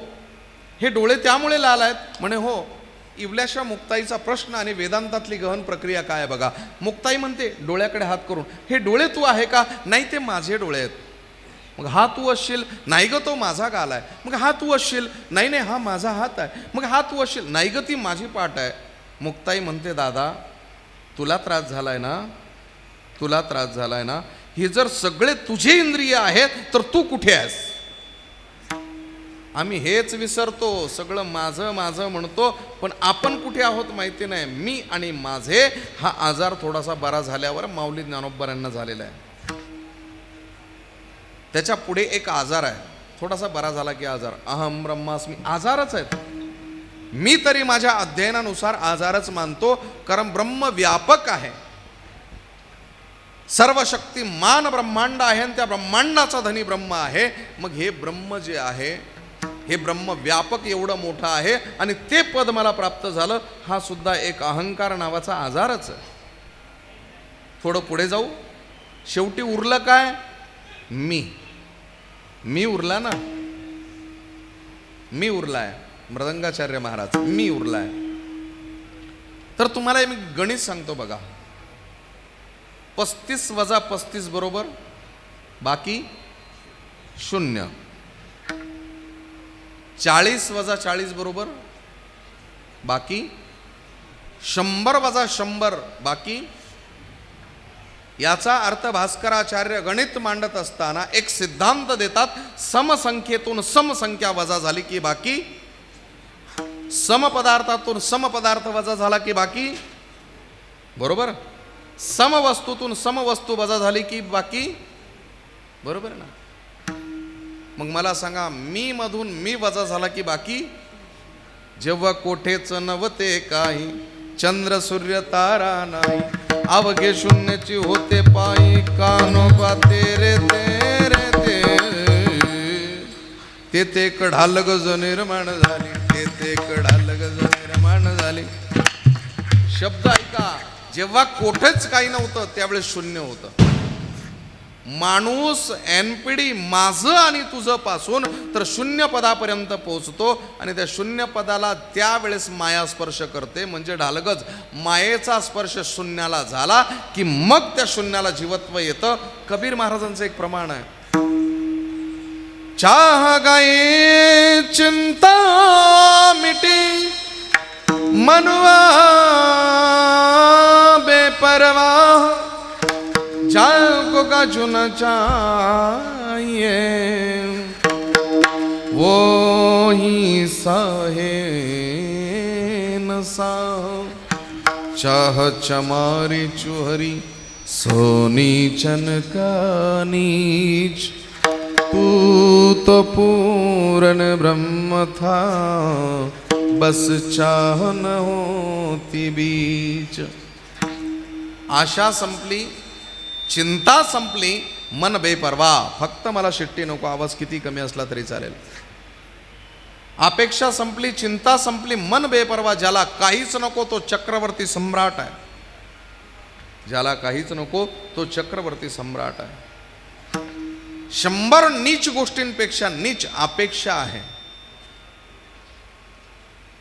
हे डोळे त्यामुळे लाल आहेत? म्हणे हो. इवल्याशा मुक्ताईचा प्रश्न आणि वेदांतातली गहन प्रक्रिया काय आहे बघा. मुक्ताई म्हणते डोळ्याकडे हात करून, हे डोळे तू आहे का? नाही, ते माझे डोळे आहेत. मग हा तू असशील? नाही ग, तो माझा गाल आहे. मग हा तू असशील? नाही नाही, हा माझा हात आहे. मग हा तू असशील? नाही ग, ती माझी पाठ आहे. मुक्ताई म्हणते, दादा तुला त्रास झालाय ना, तुला त्रास झालाय ना, हे जर सगळे तुझे इंद्रिय आहेत तर तू कुठे आहेस? आम्ही हेच विसरतो, सगळं माझं माझं म्हणतो, पण आपण कुठे आहोत माहिती नाही. मी आणि माझे हा आजार थोडासा बरा झाल्यावर माऊली ज्ञानोबा यांना झालेला आहे. त्याच्या पुढे एक आजार आहे, थोडासा बरा झाला की आजार, अहम ब्रह्मास्मी. आजारच आहेत. मी तरी माझ्या अध्ययनानुसार आजारच मानतो, कारण ब्रह्म व्यापक आहे, सर्व शक्तिमान ब्रह्मांड आहे आणि त्या ब्रह्मांडाचा धनी ब्रह्म आहे. मग हे ब्रह्म जे आहे हे ब्रह्म व्यापक एवढं मोठं आहे आणि ते पद मला प्राप्त झालं, हा सुद्धा एक अहंकार नावाचा आजारच आहे. थोडं पुढे जाऊ, शेवटी उरलं काय? मी उरला ना, मी उरलाय. मृदंगाचार्य महाराज, मी उरलाय. तर तुम्हाला मी गणित सांगतो बघा. 35 वजा 35 बरोबर बाकी 0. 40 वजा 40 बरोबर बाकी 100 वजा 100 बाकी. याचा अर्थ भास्कराचार्य गणित मांडत असताना एक सिद्धांत देतात, समसंख्येतून समसंख्या वजा झाली की बाकी, समपदार्थातून समपदार्थ वजा झाला की बाकी, बरोबर. समवस्तूतून समवस्तू वजा झाली की बाकी, बरोबर ना. मग मला सांगा, मी मधून मी वजा झाला की बाकी. जेव्हा कोठेच नव्हते काही, चंद्र सूर्य तारा नाही, अवघे शून्याची होते पायी, कानोबा तेरे तेरे ते ते कढाल गज निर्माण झाली, ते ते कढाल गज निर्माण झाली. शब्द ऐका, जेव्हा कोठेच काही नव्हतं त्यावेळेस शून्य होतं. माणूस NPD माझं आणि तुझं पासून तर शून्य पदापर्यंत पोहोचतो आणि त्या शून्य पदाला त्यावेळेस माया स्पर्श करते. म्हणजे ढालगज मायेचा स्पर्श शून्याला झाला की मग त्या शून्याला जीवत्व येतं. कबीर महाराजांचं एक प्रमाण आहे, चाह गए चिंता मिटी मनुआ बेपरवाह, जाओ को का चुना चाहिए, मोही सहे न साह, चाह चमारी चुहरी सोनी चनका नीच, तू तो पूर्ण ब्रह्म था, बस चाह न होती बीच. आशा संपली, चिंता संपली, मन बेपरवा. फक्त मला शिट्टी नको, आवाज किती कमी असला तरी चालेल. अपेक्षा संपली, चिंता संपली, मन बेपरवा. ज्याला काहीच नको तो चक्रवर्ती सम्राट आहे. ज्याला काहीच नको तो चक्रवर्ती सम्राट आहे. 100 नीच गोष्टींपेक्षा नीच अपेक्षा आहे.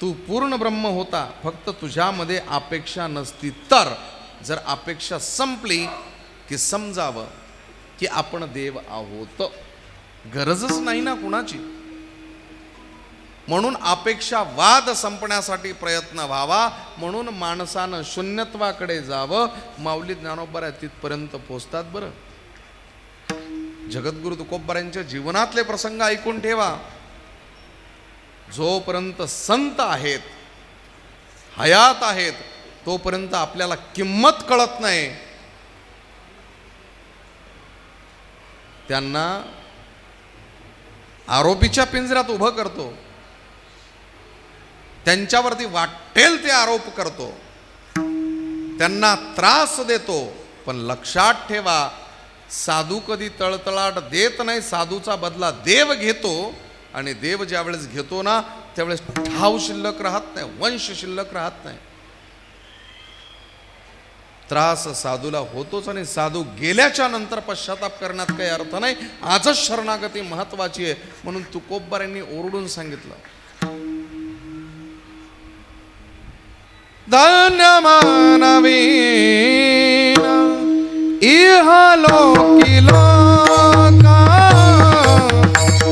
तू पूर्ण ब्रह्म होता, फक्त तुझ्यामध्ये अपेक्षा नसती तर. जर अपेक्षा संपली की समजावं की आपण देव आहोत. गरजच नाही ना कुणाची. म्हणून अपेक्षावाद संपण्यासाठी प्रयत्न व्हावा. म्हणून माणसानं शून्यत्वाकडे जावं. माऊली ज्ञानोबा तिथपर्यंत पोचतात. बरं, जगद्गुरु तुकोबारायांच्या जीवनातले प्रसंग ऐकून ठेवा. जोपर्यंत संत आहेत, हयात आहेत, तोपर्यंत आपल्याला किंमत कळत नाही. त्यांना आरोपीच्या पिंजऱ्यात उभं करतो, त्यांच्यावरती वाटेल ते आरोप करतो, त्यांना त्रास देतो. पण लक्षात ठेवा, साधू कधी तळतळाट देत नाही. साधूचा बदला देव घेतो. आणि देव ज्या वेळेस घेतो ना, त्यावेळेस ठाव शिल्लक राहत नाही, वंश शिल्लक राहत नाही. त्रास साधूला होतोच. आणि साधू गेल्याच्या नंतर पश्चाताप करण्यात काही अर्थ नाही. आजच शरणागती महत्वाची आहे. म्हणून तुकोबारांनी ओरडून सांगितलं, धन्य मानवी इहलोकी लोका,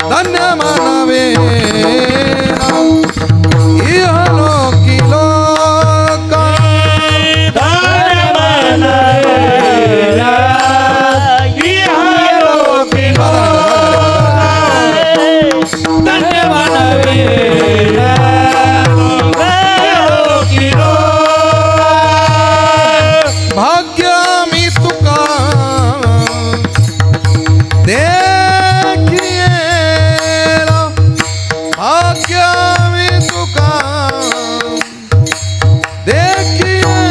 धन्य मानवे इहलोकी लोका, धन्य मानवेला इहलोकी लोका, धन्य मानवेला इहलोकी लोका. भाग्य मी तुका देखिएला, भाग्य मी तुका देखिएला,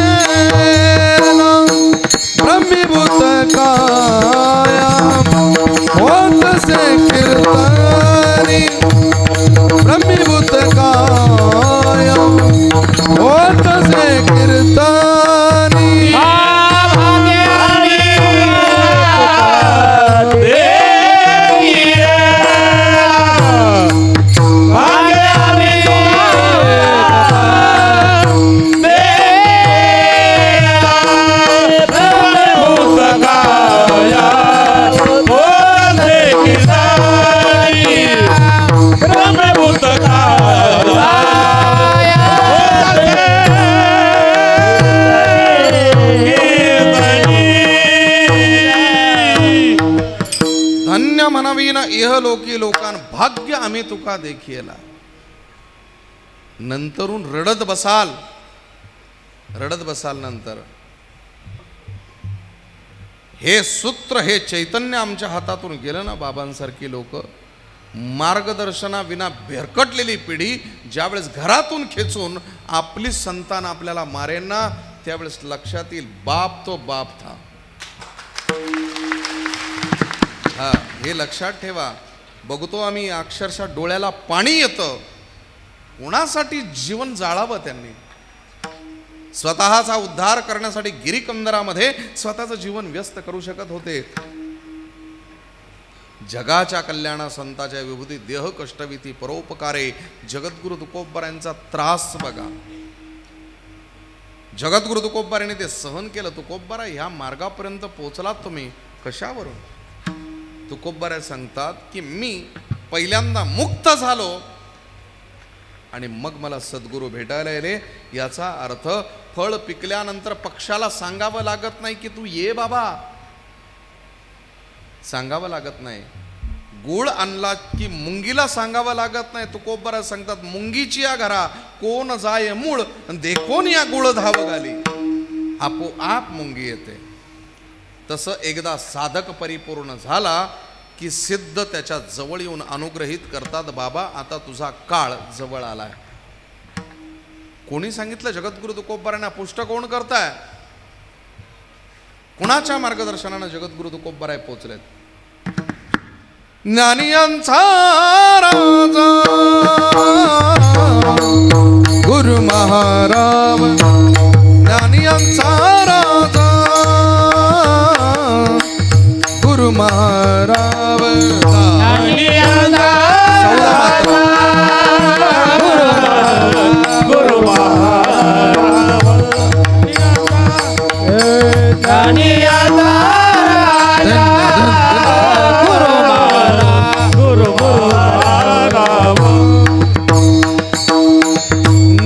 ब्रह्मीभूत काया होत से कीर्तनी, ब्रह्मीभूत काया होत से कीर्तनी. धन्य म्हणवीन इहलोकी लोकान, भाग्य आम्ही तुका देखिएला. नंतरून रडत बसाल, रडत बसाल. नंतर हे सूत्र, हे चैतन्य आमच्या हातातून गेलं ना. बाबांसारखी लोक, मार्गदर्शनाविना भेरकटलेली पिढी ज्यावेळेस घरातून खेचून आपली संतान आपल्याला मारेन ना, त्यावेळेस लक्षात येईल बाप तो बाप था. हा, हे लक्षात ठेवा. बघतो आम्ही अक्षरशः डोळ्याला पाणी येतं. कोणासाठी जीवन जाळावं त्यांनी? स्वतःचा उद्धार करण्यासाठी गिरीकंदरामध्ये स्वतःचं जीवन व्यस्त करू शकत होते. जगाच्या कल्याणा संताच्या विभूती देह कष्टविती परोपकारे. जगद्गुरु तुकोबारायांचा त्रास बघा. जगद्गुरु तुकोबारायांनी ते सहन केलं. तुकोबारा ह्या मार्गापर्यंत पोहोचलात तुम्ही कशावरून? तुकोबारा सांगतात की मी पहिल्यांदा मुक्त झालो आणि मग मला सद्गुरू भेटायला आले. याचा अर्थ फळ पिकल्यानंतर पक्षाला सांगावं लागत नाही की तू ये बाबा, सांगावं लागत नाही. गुळ आणला की मुंगीला सांगावं लागत नाही. तुकोबरा सांगतात, मुंगीची या घरा कोण जाय मूळ, देखोन या गुळ धाव घाली, आपोआप मुंगी येते. तसं एकदा साधक परिपूर्ण झाला की सिद्ध त्याच्या जवळ येऊन अनुग्रहित करतात, बाबा आता तुझा काळ जवळ आलाय. कोणी सांगितलं? जगद्गुरु तुकोबारांना. पुष्ट कोण करताय? कुणाच्या मार्गदर्शनानं जगद्गुरु तुकोबाराय पोचलेत? ज्ञानियांचा राजा गुरु महाराज, ज्ञानियांचा राजा गुरु महाराज. गुरु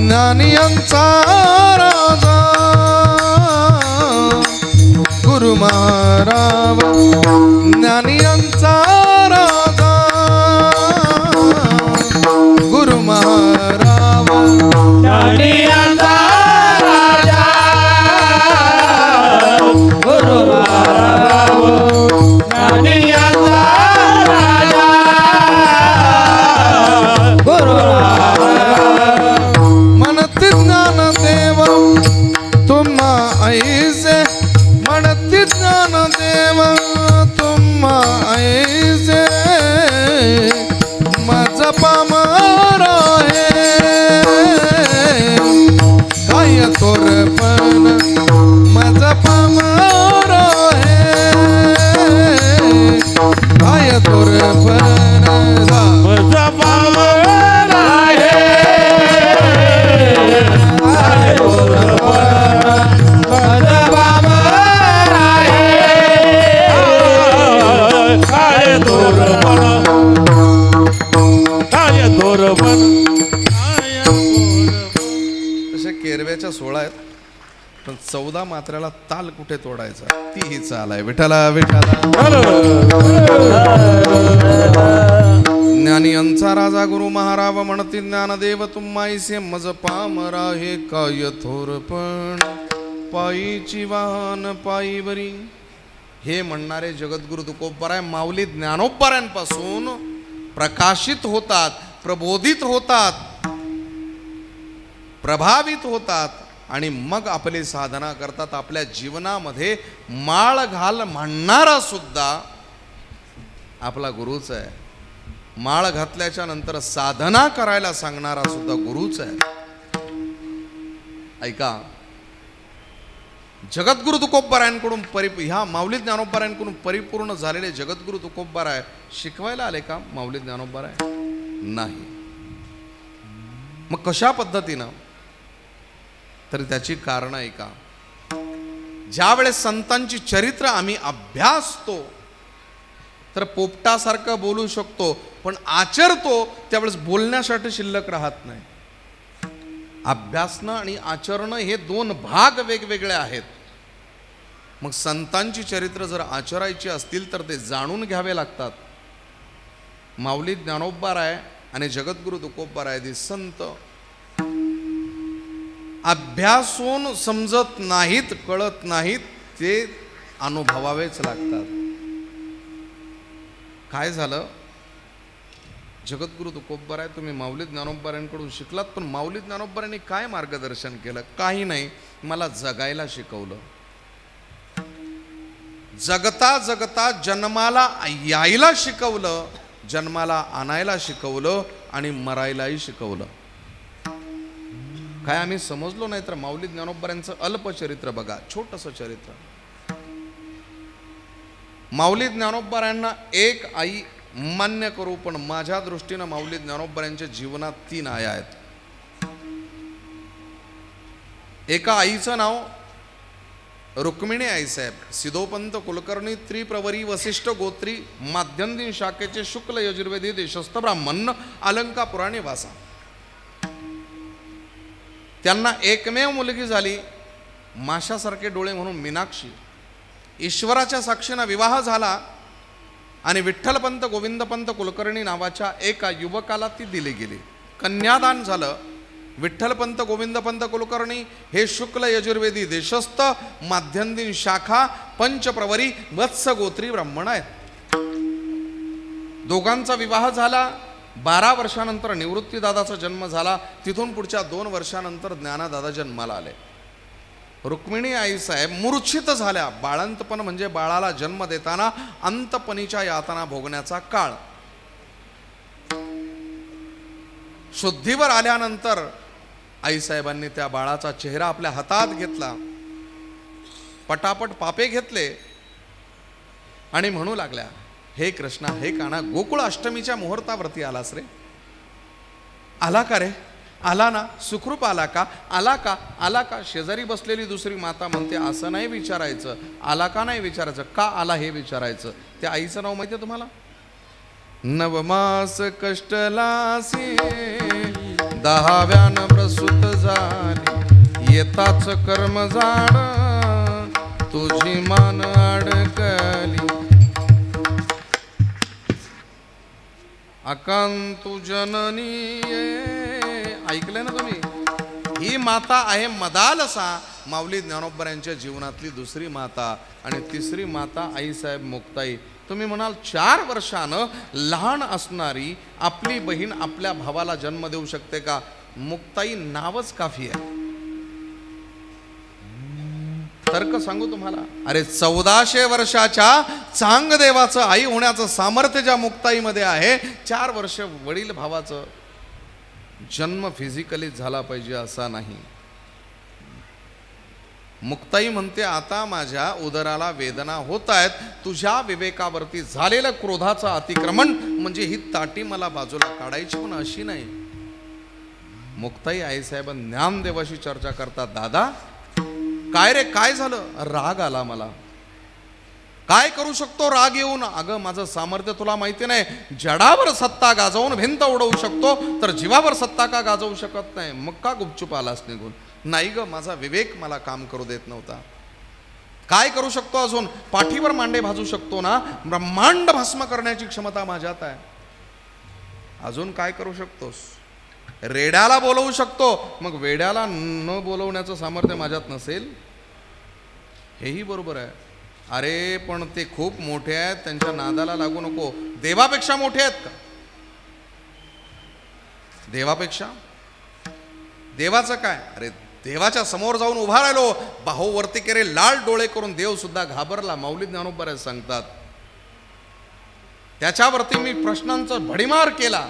ज्ञानियांचा राजा गुरु महाराज, ज्ञानियांचा राजा गुरु महाराज. ज्ञानियांचा राजा गुरु महाराज, ज्ञानियांचा राजा गुरु महाराज. म्हणती ज्ञानदेव तुम्हा ऐसे, म्हणती ज्ञानदेव तुम्हा ऐसे, माझा पामर आहे काय तोरपण, माझा पामर आहे काय तोरपण. माझा पामर आहे काय तोरपण, माझा पामर आहे काय तोरपण, काय तोरपण. तसे केरव्याच्या 16 आहेत, पण 14 मात्र्याला ताल कुठे तोडायचा ती ही चाल आहे. विठाला विठाला. ज्ञानियांचा राजा गुरु महाराज, म्हणती ज्ञानदेव तुम्हाईसे, मज पामरा हे काय थोरपण, पायीची वाहन पायीवरी. हे म्हणणारे जगद्गुरु तुकोबाराय माऊली ज्ञानोबारांपासून प्रकाशित होतात, प्रबोधित होतात, प्रभावित होतात आणि मग आपली साधना करतात. आपल्या जीवनामध्ये माळ घाल म्हणणारा सुद्धा आपला गुरुच आहे. माळ घातल्याच्या नंतर साधना करायला सांगणारा सुद्धा गुरुच आहे. ऐका, जगद्गुरु तुकोबारायांकडून ह्या माऊली ज्ञानोबारायांकडून परिपूर्ण झालेले जगद्गुरु तुकोबाराय शिकवायला आले का माऊली ज्ञानोबाराय? नाही. मग कशा पद्धतीनं? तर त्याची कारण ऐका. ज्या वेळेस संतांची चरित्र आम्ही अभ्यासतो तर पोपटासारखं बोलू शकतो, पण आचरतो त्यावेळेस बोलण्यासाठी शिल्लक राहत नाही. अभ्यासणं आणि आचरणं हे 2 भाग वेगवेगळे आहेत. मग संतांची चरित्र जर आचरायची असतील तर ते जाणून घ्यावे लागतात. माऊली ज्ञानोबाराय आणि जगद्गुरु तुकोबाराय हे संत अभ्यासून समजत नाहीत, कळत नाहीत, ते अनुभवावेच लागतात. काय झालं? जगद्गुरु तुकोबाराय तुम्ही माऊली ज्ञानोबारायांकडून शिकलात, पण माऊली ज्ञानोबारायांनी काय मार्गदर्शन केलं? काही नाही, मला जगायला शिकवलं. जगता जगता जन्माला यायला शिकवलं, जन्माला आणायला शिकवलं आणि मरायलाही शिकवलं. काय आम्ही समजलो नाही तर माऊली ज्ञानोबारायांचं अल्पचरित्र बघा, छोटंसं चरित्र. माऊली ज्ञानोबारायांना एक आई मान्य करू, पण माझ्या दृष्टीनं माऊली ज्ञानोबारायांच्या जीवनात 3 आया आहेत. एका आईचं नाव रुक्मिणी आईसाहेब, सिद्धोपंत कुलकर्णी, त्रिप्रवरी वसिष्ठ गोत्री, माध्यंदिन शाखेचे शुक्ल यजुर्वेदी देशस्थ ब्राह्मण, अलंका पुराणे वासा. त्यांना एकमेव मुलगी झाली, माशासारखे डोळे म्हणून मीनाक्षी. ईश्वराच्या साक्षीनं विवाह झाला, आणि विठ्ठलपंत गोविंदपंत कुलकर्णी नावाच्या एका युवकाला ती दिली गेली. कन्यादान झालं. विठ्ठलपंत गोविंदपंत कुलकर्णी हे शुक्ल यजुर्वेदी देशस्थ, माध्यंदिन शाखा, पंचप्रवरी, वत्सगोत्री ब्राह्मण आहेत. दोघांचा विवाह झाला. 12 वर्षानंतर निवृत्तीदादाचा जन्म झाला. तिथून पुढच्या 2 वर्षानंतर ज्ञानादादा जन्माला आले. रुक्मिणी आईसाहेब मूर्छित झाल्या. बाळंतपण म्हणजे बाळाला जन्म देताना अंतपणीच्या यातना भोगण्याचा काळ. शुद्धीवर आल्यानंतर आईसाहेबांनी त्या बाळाचा चेहरा आपल्या हातात घेतला, पटापट पापे घेतले आणि म्हणू लागल्या, हे कृष्णा, हे काना, गोकुळ अष्टमीच्या मुहूर्तावरती आलास रे? आला का रे? आला ना? सुखरूप आला का? आला का? आला का? शेजारी बसलेली दुसरी माता म्हणते, असं नाही विचारायचं, आला का नाही विचारायचं, का आला हे विचारायचं. त्या आईचं नाव माहिती आहे तुम्हाला? नवमास कष्टलासी 10व्यान प्रसूत झाली, येताच कर्म जाण तुझी मान अडकली. अकांतु जननी, ऐकलंय ना तुम्ही? ही माता आहे मदालसा, माऊली ज्ञानोबरांच्या जीवनातली दुसरी माता. आणि तिसरी माता आईसाहेब मुक्ताई. तुम्ही म्हणाल 4 वर्षानं लहान असणारी आपली बहीण आपल्या भावाला जन्म देऊ शकते का? मुक्ताई नावच काफी आहे. तर्क सांगू तुम्हाला? अरे 1400 वर्षाच्या चांगदेवाचं आई होण्याचं सामर्थ्य ज्या मुक्ताईमध्ये आहे, 4 वर्ष वडील भावाचं जन्म फिजिकली झाला पाहिजे असा नाही. मुक्ताई म्हणते, आता माझ्या उदराला वेदना होत आहेत, तुझ्या विवेकावरती झालेलं क्रोधाचं अतिक्रमण म्हणजे ही ताटी मला बाजूला काढायची, पण अशी नाही. मुक्ताई आईसाहेब ज्ञानदेवाशी चर्चा करतात. दादा काय रे, काय झालं? राग आला मला. काय करू शकतो राग येऊन? अगं माझं सामर्थ्य तुला माहिती नाही. जडावर सत्ता गाजवून भिंत उडवू शकतो, तर जीवावर सत्ता का गाजवू शकत नाही? मग का गुपचूप आलास निघून? नाही ग, माझा विवेक मला काम करू देत नव्हता. काय करू शकतो अजून? पाठीवर मांडे भाजू शकतो ना, ब्रह्मांड भस्म करण्याची क्षमता माझ्यात आहे. अजून काय करू शकतोस? रेड्याला बोलवू शकतो, मग वेड्याला न बोलवण्याचं सामर्थ्य माझ्यात नसेल? हेही बरोबर आहे. अरे पण ते खूप मोठे आहेत, त्यांच्या नादाला लागू नको. देवापेक्षा मोठे आहेत का? देवापेक्षा? देवाचं काय? अरे देवाच्या समोर जाऊन उभा राहिलो, बाहुवरती केले लाल डोळे करून देव सुद्धा घाबरला. माऊली ज्ञानोबा सांगतात, त्याच्यावरती मी प्रश्नांचा भडीमार केला.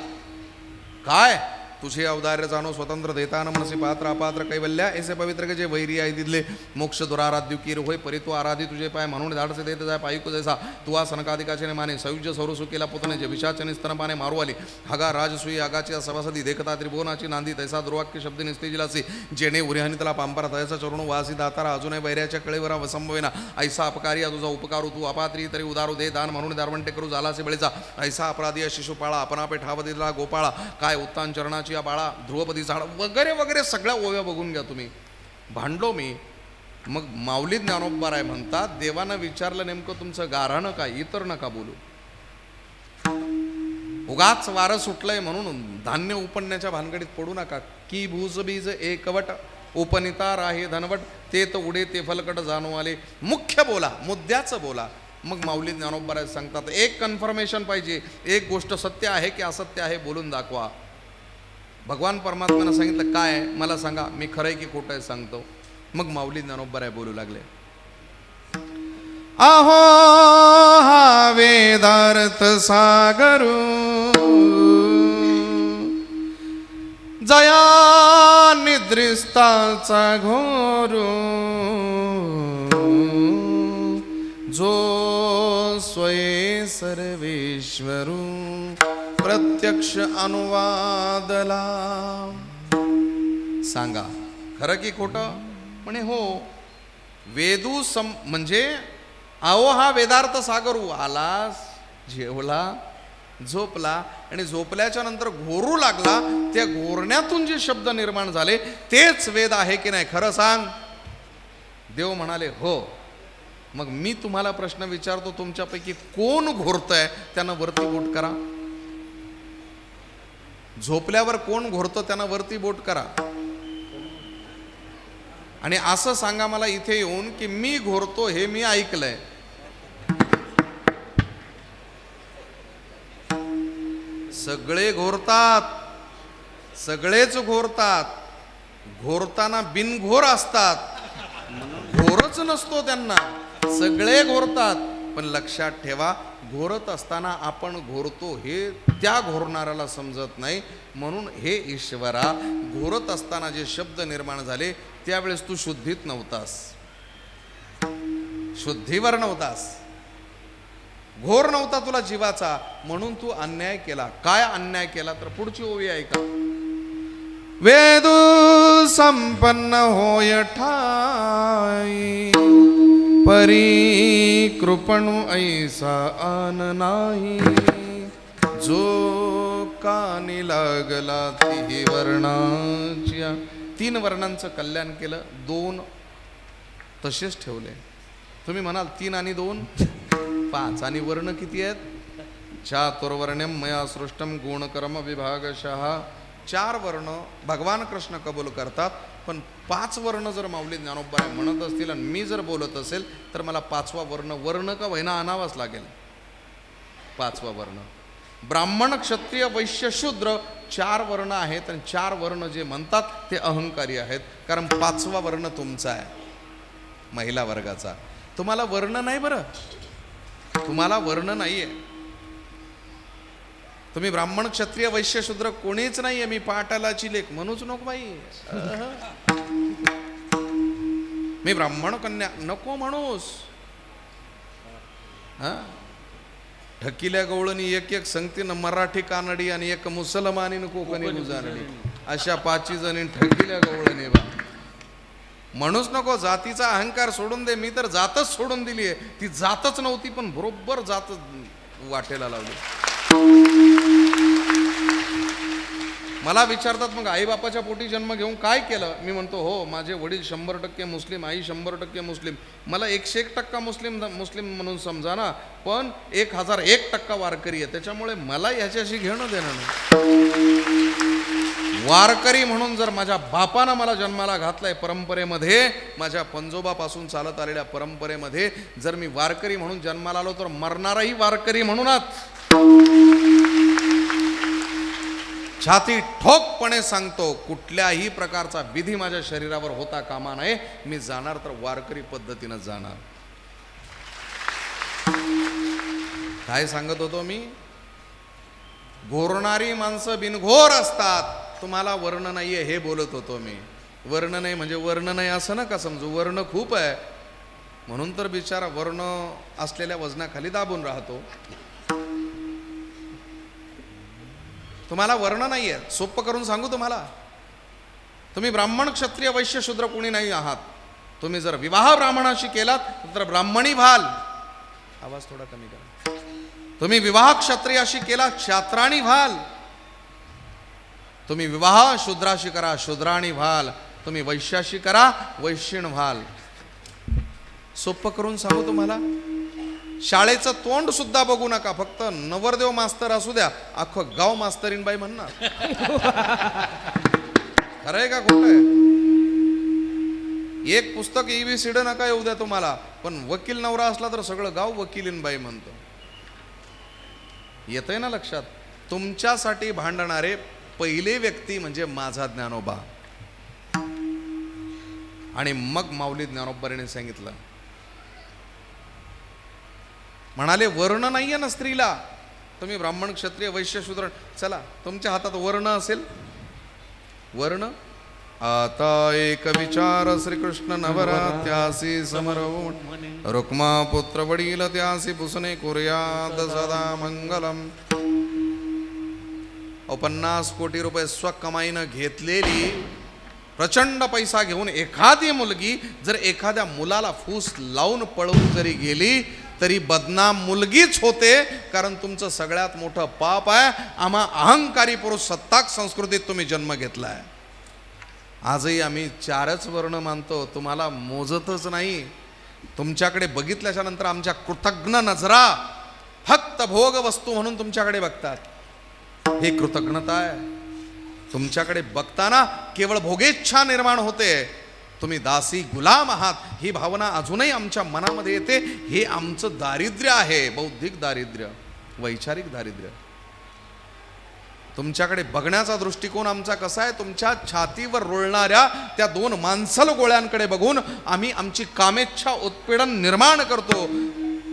काय? तुझे अवदार्य जाणो स्वतंत्र देताना मनसी पात्र अपात्र कैवल्या ऐसे पवित्र के जे वैरी आहे दिदले मोक्ष दुराराध्य कीर होय परी तू आराधी तुझे पाय म्हणून धाडसे देत जाय पायिकू जैसा तू आ सनकादिकाचे माने सयुज्य सौरसु केला पुतने जे विषाचने स्तनपाने मारू आली हगा राजसुई आगाची सभासदी देखता त्रिभुवनाची नांदी तैसा दुर्वाक्य शब्द निस्तेजिलासी जेणे उरिहानी त्याला पांपरा तैसा चरणू वासी दातारा अजूनही वैऱ्याच्या कळेवरा वसंभवेना ऐसा अपकारी तुझा उपकारू तू अपात्री तरी उदारू दे दान म्हणून दारवंटे करू झालासे बळीचा ऐसा अपराधी शिशुपाळा आपणापे ठाव दिला गोपाळा काय उत्तान चरणाची या बाळा ध्रुवपदी झाड वगैरे वगैरे सगळ्या ओव्या बघून घ्या तुम्ही. भांडलो मी. मग माऊली ज्ञानोबा राय म्हणतात, देवानं विचारलं नेमकं तुमचं गाऱ्हाणं काय, इतर नका बोलू. उगाच वारं सुटलंय म्हणून धान्य उपणण्याच्या भानगडीत पडू नका. की भूज बीज एकवट उपनिता राहे धनवट ते तर उडे ते फलकट जाणू आले. मुख्य बोला, मुद्द्याचं बोला. मग माऊली ज्ञानोबा राय सांगतात, एक कन्फर्मेशन पाहिजे, एक गोष्ट सत्य आहे की असत्य आहे बोलून दाखवा. भगवान परमात्म्यानं सांगितलं काय आहे मला सांगा, मी खरं आहे की खोटं आहे सांगतो. मग माऊली ज्ञानोबा राय बोलू लागले, अहो हा वेदार्थ सागरू जया निद्रिस्ताचा घोरू जो स्वये सर्वेश्वरू प्रत्यक्ष अनुवादला. सांगा खरं की खोटं? म्हणे हो. वेदू म्हणजे अहो हा वेदार्थ सागरू आलास, जेवला, झोपला आणि झोपल्याच्या नंतर घोरू लागला. त्या घोरण्यातून जे शब्द निर्माण झाले तेच वेद आहे की नाही खरं सांग. देव म्हणाले हो. मग मी तुम्हाला प्रश्न विचारतो, तुमच्यापैकी कोण घोरतंय त्यानं वरती बोट करा. झोपल्यावर कोण घोरतं त्यानं वरती बोट करा. आणि असं सांगा मला इथे येऊन की मी घोरतो हे मी ऐकलंय. सगळे घोरतात, सगळेच घोरतात. घोरताना बिनघोर असतात, घोरच नसतो त्यांना. सगळे घोरतात, पण लक्षात ठेवा, घोरत असताना आपण घोरतो हे त्या घोरणाऱ्याला समजत नाही. म्हणून हे ईश्वरा, घोरत असताना जे शब्द निर्माण झाले त्यावेळेस तू शुद्धीत नव्हतास, शुद्धीवर नव्हतास, घोर नव्हता तुला जीवाचा, म्हणून तू अन्याय केला. काय अन्याय केला तर पुढची ओवी ऐका. वेदू संपन्न होय ठाई, परी कृपणू ऐसा आन नाही. जो कानी लागला तिही वर्णाच्या. 3 वर्णांचं कल्याण केलं, 2 तसेच ठेवले. तुम्ही म्हणाल 3 आणि 2 5, आणि वर्ण किती आहेत? चातुर्वर्ण्यम मया सृष्टम गुणकर्म विभागशः. 4 वर्ण भगवान कृष्ण कबूल करतात, पण 5 वर्ण जर माऊली ज्ञानोबा म्हणत असतील आणि मी जर बोलत असेल तर मला 5वा वर्ण का वैना आणावाच लागेल. 5वा वर्ण ब्राह्मण क्षत्रिय वैश्य शूद्र 4 वर्ण आहेत, आणि 4 वर्ण जे म्हणतात ते अहंकारी आहेत, कारण 5वा वर्ण तुमचा आहे, महिला वर्गाचा. तुम्हाला वर्ण नाही, बरं तुम्हाला वर्ण नाहीये. तुम्ही ब्राह्मण क्षत्रिय वैश्य शूद्र कोणीच नाहीये. मी पाटालाची लेख म्हणूच नको बाई. मी ब्राह्मण कन्या नको म्हणूस. हा, ढकिल्या गवळणी एक संगतीनं मराठी कानडी आणि एक मुसलमानी कोकणी गुजारडी, अशा 5 जणी ढकिल्या गवळणी बा म्हणूच नको. जातीचा अहंकार सोडून दे. मी तर जातच सोडून दिली आहे. ती जातच नव्हती, पण बरोबर जात वाटेला लावली. मला विचारतात मग आई बापाच्या पोटी जन्म घेऊन काय केलं? मी म्हणतो हो, माझे वडील 100% मुस्लिम, आई 100% मुस्लिम. मला 101% मुस्लिम म्हणून समजा ना, पण 1001% वारकरी आहे. त्याच्यामुळे मला ह्याच्याशी घेणं देणं नाही. वारकरी म्हणून जर माझ्या बापानं मला जन्माला घातलाय परंपरेमध्ये, माझ्या पंजोबापासून चालत आलेल्या परंपरेमध्ये, जर मी वारकरी म्हणून जन्माला आलो तर मरणाराही वारकरी म्हणूनच. छाती ठोकपणे सांगतो, कुठल्याही प्रकारचा विधी माझ्या शरीरावर होता कामा नये. मी जाणार तर वारकरी पद्धतीनं जाणार. काय सांगत होतो मी? घोरणारी माणसं बिनघोर असतात. तुम्हाला वर्ण नाहीये हे बोलत होतो मी. वर्ण नाही म्हणजे वर्ण नाही असं नका समजू. वर्ण खूप आहे, म्हणून तर बिचारा वर्ण असलेल्या वजनाखाली दाबून राहतो. तुम्हाला वर्ण नाहीये. सोपं करून सांगू तुम्हाला, तुम्ही ब्राह्मण क्षत्रिय वैश्य शूद्र कोणी नाही आहात. तुम्ही जर विवाह ब्राह्मणाशी केलात तर ब्राह्मणी व्हाल. आवाज थोडा कमी करा. तुम्ही विवाह क्षत्रियाशी केला, क्षात्राणी व्हाल. तुम्ही विवाह शूद्राशी करा, शूद्राणी व्हाल. तुम्ही वैश्याशी करा, वैश्यण व्हाल. सोपं करून सांगू तुम्हाला, शाळेचं तोंड सुद्धा बघू नका. फक्त नवरदेव मास्तर असू द्या, अख्खं गाव मास्तरीन बाई म्हणणार. खरंय का खोटं आहे? एक पुस्तक ABCD नका येऊ द्या तुम्हाला, पण वकील नवरा असला तर सगळं गाव वकिलीन बाई म्हणतो. येतंय ना लक्षात? तुमच्यासाठी भांडणारे पहिले व्यक्ती म्हणजे माझा ज्ञानोबा. आणि मग माऊली ज्ञानोबाने सांगितलं, म्हणाले वर्ण नाहीये ना स्त्रीला. तुम्ही ब्राह्मण क्षत्रिय वैश्य शूद्र, चला तुमच्या हातात वर्ण असेल. वर्ण आता एक विचार श्रीकृष्ण नवरा त्यासी समरवून, रुक्मा पुत्र वडील त्यासी पुसणे कुर्याद सदा मंगलम. 50 कोटी रुपये स्वकमाईनं घेतलेली, प्रचंड पैसा घेऊन एखादी मुलगी जर एखाद्या मुलाला फूस लावून पळवून जरी गेली तरी बदनाम मुलगीच होते. कारण तुमचं सगळ्यात मोठं पाप आहे, आम्हा अहंकारी पुरुष सत्ताक संस्कृतीत तुम्ही जन्म घेतलाय. आजही आम्ही 4च वर्ण मानतो, तुम्हाला मोजतच नाही. तुमच्याकडे बघितल्याच्या नंतर आमच्या कृतज्ञ नजरा फक्त भोग वस्तू म्हणून तुमच्याकडे बघतात. हे कृतज्ञता आहे. तुमच्याकडे बघताना केवळ भोगेच्छा निर्माण होते. तुम्ही दासी गुलाम आहात ही भावना अजूनही आमच्या मनामध्ये येते. हे आमचं दारिद्र्य आहे, बौद्धिक दारिद्र्य, वैचारिक दारिद्र्य. तुमच्याकडे बघण्याचा दृष्टिकोन आमचा कसा आहे? तुमच्या छातीवर रोळणाऱ्या त्या 2 मांसल गोळ्यांकडे बघून आम्ही आमची कामेच्छा उत्पीडन निर्माण करतो,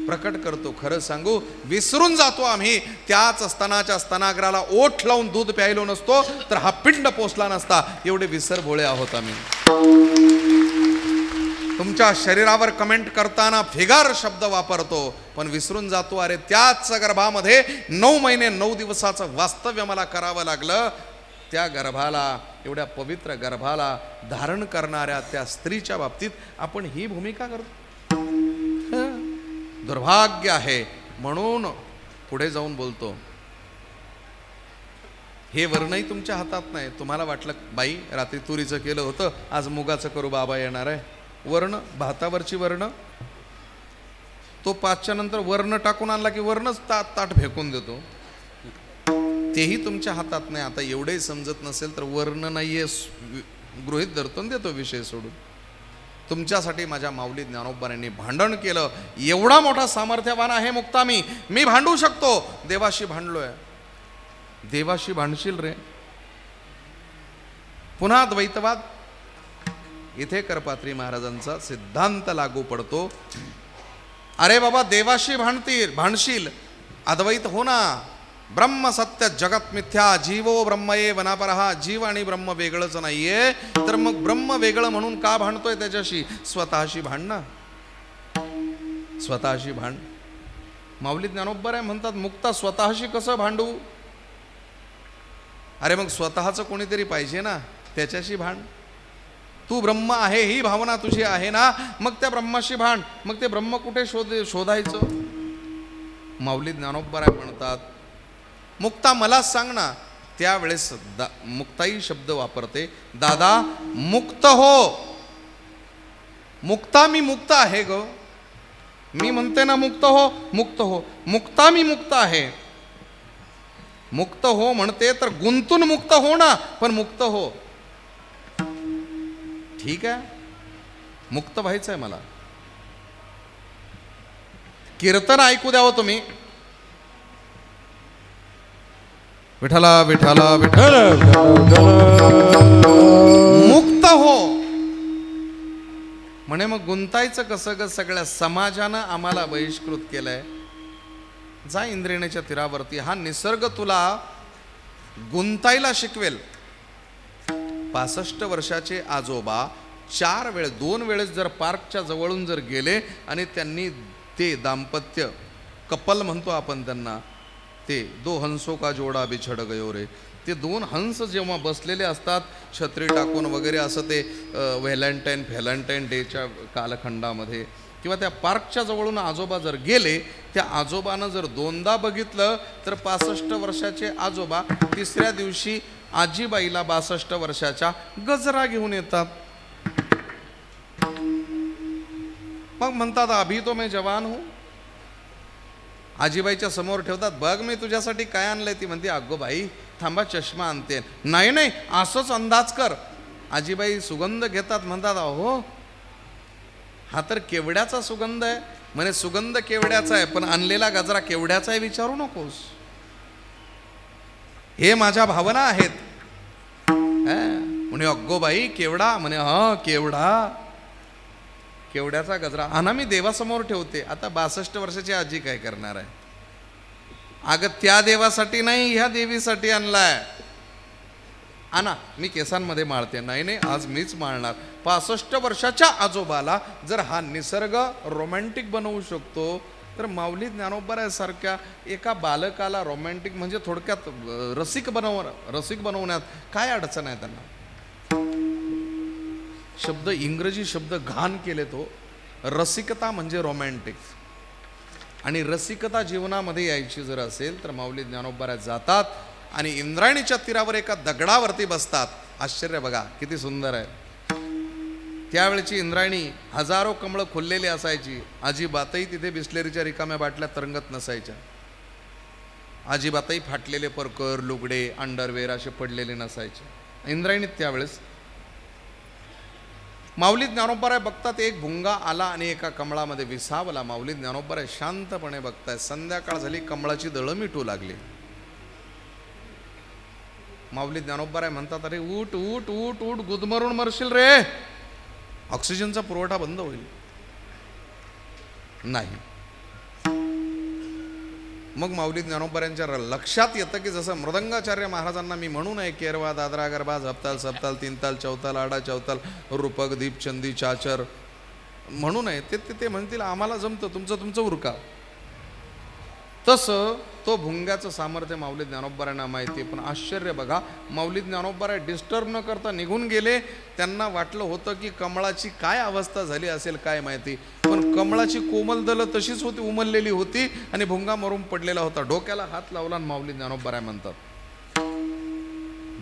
प्रकट करतो. खरं सांगू, विसरून जातो आम्ही त्याच स्तनाच्या स्तनाग्राला ओठ लावून दूध प्यायलो नसतो तर हा पिंड पोचला नसता. एवढे विसरभोळे आहोत आम्ही. तुमच्या शरीरावर कमेंट करताना फिगार शब्द वापरतो, पण विसरून जातो अरे त्याच गर्भामध्ये 9 महिने 9 दिवसाचं वास्तव्य मला करावं लागलं. त्या गर्भाला, एवढ्या पवित्र गर्भाला धारण करणाऱ्या त्या स्त्रीच्या बाबतीत आपण ही भूमिका करतो. दुर्भाग्य आहे. म्हणून पुढे जाऊन बोलतो, हे वर्णही तुमच्या हातात नाही. तुम्हाला वाटलं बाई रात्री तुरीचं केलं होतं, आज मुगाचं करू, बाबा येणार आहे. वर्ण, भातावरची वर्ण, तो 5च्या नंतर वर्ण टाकून आणला की वर्णच ताट फेकून देतो. तेही तुमच्या हातात नाही. आता एवढेही समजत नसेल तर वर्ण नाहीये गृहीत धरतो, देतो विषय सोडून. तुमच्यासाठी माझ्या माऊली ज्ञानोबांनी भांडण केलं. एवढा मोठा सामर्थ्यवान आहे मुक्ता मी भांडू शकतो. देवाशी भांडलोय. देवाशी भांडशील रे. पुन्हा द्वैतवाद. इथे करपात्री महाराजांचा सिद्धांत लागू पडतो. अरे बाबा, देवाशी भांडशील, अद्वैत हो ना. ब्रह्म सत्य जगत मिथ्या, जीवो ब्रह्मये वनापरहा. जीव आणि ब्रह्म वेगळंच नाहीये, तर मग ब्रह्म वेगळं म्हणून का भांडतोय त्याच्याशी? स्वतःशी भांड ना, स्वतःशी भांड. माऊली ज्ञानोबा म्हणतात, मुक्ता स्वतःशी कसं भांडू? अरे मग स्वतःचं कोणीतरी पाहिजे ना, त्याच्याशी भांड. तू ब्रह्म आहे ही भावना तुझी आहे ना, मग त्या ब्रह्माशी भांड. मग ते ब्रह्म कुठे शोधायचं? माऊली ज्ञानोबा म्हणतात, मुक्ता मला सांग ना. त्यावेळेस मुक्ताई शब्द वापरते, दादा मुक्त हो. मुक्ता मी मुक्त आहे ग. मी म्हणते ना मुक्त हो, मुक्त हो. मुक्ता मी मुक्त आहे. मुक्त हो म्हणते तर गुंतून मुक्त हो ना, पण मुक्त हो. ठीक आहे, मुक्त व्हायचंय मला. कीर्तन ऐकू द्यावं तुम्ही. विठ्ठला विठ्ठला विठ्ठल मुक्त हो म्हणे. मग गुंतायचं कसं ग? सगळ्या समाजानं आम्हाला बहिष्कृत केलंय. जा इंद्रियेच्या तीरावरती. हा निसर्ग तुला गुंतायला शिकवेल. 65 वर्षाचे आजोबा 2 वेळेस जर पार्कच्या जवळून जर गेले आणि त्यांनी ते दाम्पत्य, कपल म्हणतो आपण त्यांना, ते 2 हंसों का जोडा बिछड़ गयो रे, ते 2 हंस जेव्हा बसलेले असतात छत्री टाकून वगैरे, असं ते व्हॅलेंटाईन डेच्या कालखंडामध्ये, किंवा त्या पार्कच्या जवळून आजोबा जर गेले, त्या आजोबानं जर 2दा बघितलं तर 65 वर्षाचे आजोबा 3ऱ्या दिवशी आजीबाईला 62 वर्षाच्या गजरा घेऊन येतात. मग म्हणतात, अभी तो मैं जवान हूं. आजीबाईच्या समोर ठेवतात, बघ मी तुझ्यासाठी काय आणलंय. ती म्हणते, अगो बाई थांबा, चष्मा आणते. नाही असंच अंदाज कर. आजीबाई सुगंध घेतात, म्हणतात, अहो हा तर केवड्याचा सुगंध आहे. म्हणे, सुगंध केवड्याचा आहे, पण आणलेला गजरा केवड्याचा आहे विचारू नकोस. हे माझ्या भावना आहेत. म्हणे, अगो बाई केवडा. म्हणे, हा केवडा, केवड्याचा गजरा आणा, मी देवासमोर ठेवते. आता 62 वर्षाची आजी काय करणार आहे? अगं त्या देवासाठी नाही, ह्या देवीसाठी आणलाय. आणा, मी केसांमध्ये माळते. नाही आज मीच माळणार. 65 वर्षाच्या आजोबाला जर हा निसर्ग रोमॅन्टिक बनवू शकतो, तर माऊली ज्ञानोबा सारख्या एका बालकाला रोमॅन्टिक म्हणजे थोडक्यात रसिक बनवण्यात काय अडचण आहे त्यांना? शब्द, इंग्रजी शब्द घाण केले तो. रसिकता म्हणजे रोमॅन्टिक. आणि रसिकता जीवनामध्ये यायची जर असेल तर माऊली ज्ञानोबा जातात आणि इंद्रायणीच्या तीरावर एका दगडावरती बसतात. आश्चर्य बघा किती सुंदर आहे. त्यावेळची इंद्रायणी हजारो कमळं खोललेली असायची, अजिबातही तिथे बिस्लेरीच्या रिकाम्या बाटल्या तरंगत नसायच्या, अजिबातही फाटलेले परकर लुगडे अंडरवेअर असे पडलेले नसायचे इंद्रायणीत त्यावेळेस. माऊली ज्ञानोबाराय बघतात एक भुंगा आला आणि एका कमळामध्ये विसावला. माऊली ज्ञानोबाराय शांतपणे बघताय, संध्याकाळ झाली, कमळाची दळं मिटू लागली. माऊली ज्ञानोबाराय म्हणतात, अरे उठ उठ उठ उठ, गुदमरून मरशील रे, ऑक्सिजनचा पुरवठा बंद होईल. नाही. मग माऊली ज्ञानोबारायांच्या लक्षात येतं की जसं मृदंगाचार्य महाराजांना मी म्हणू नये केरवा दादरा गरबा झपताल सपताल तीनताल चौताल आडा चौताल रूपक दीप चंदी चाचर म्हणू नये, ते म्हणतील आम्हाला जमतं, तुमचं उरका. तसं तो भुंग्याचं सामर्थ्य माऊली ज्ञानोबारायांना माहिती आहे. पण आश्चर्य बघा, माऊली ज्ञानोबाराय डिस्टर्ब न करता निघून गेले. त्यांना वाटलं होतं की कमळाची काय अवस्था झाली असेल काय माहिती, पण कमळाची कोमल दलं तशीच होती, उमललेली होती आणि भुंगा मरून पडलेला होता. डोक्याला हात लावला आणि माऊली ज्ञानोबाराय म्हणतात,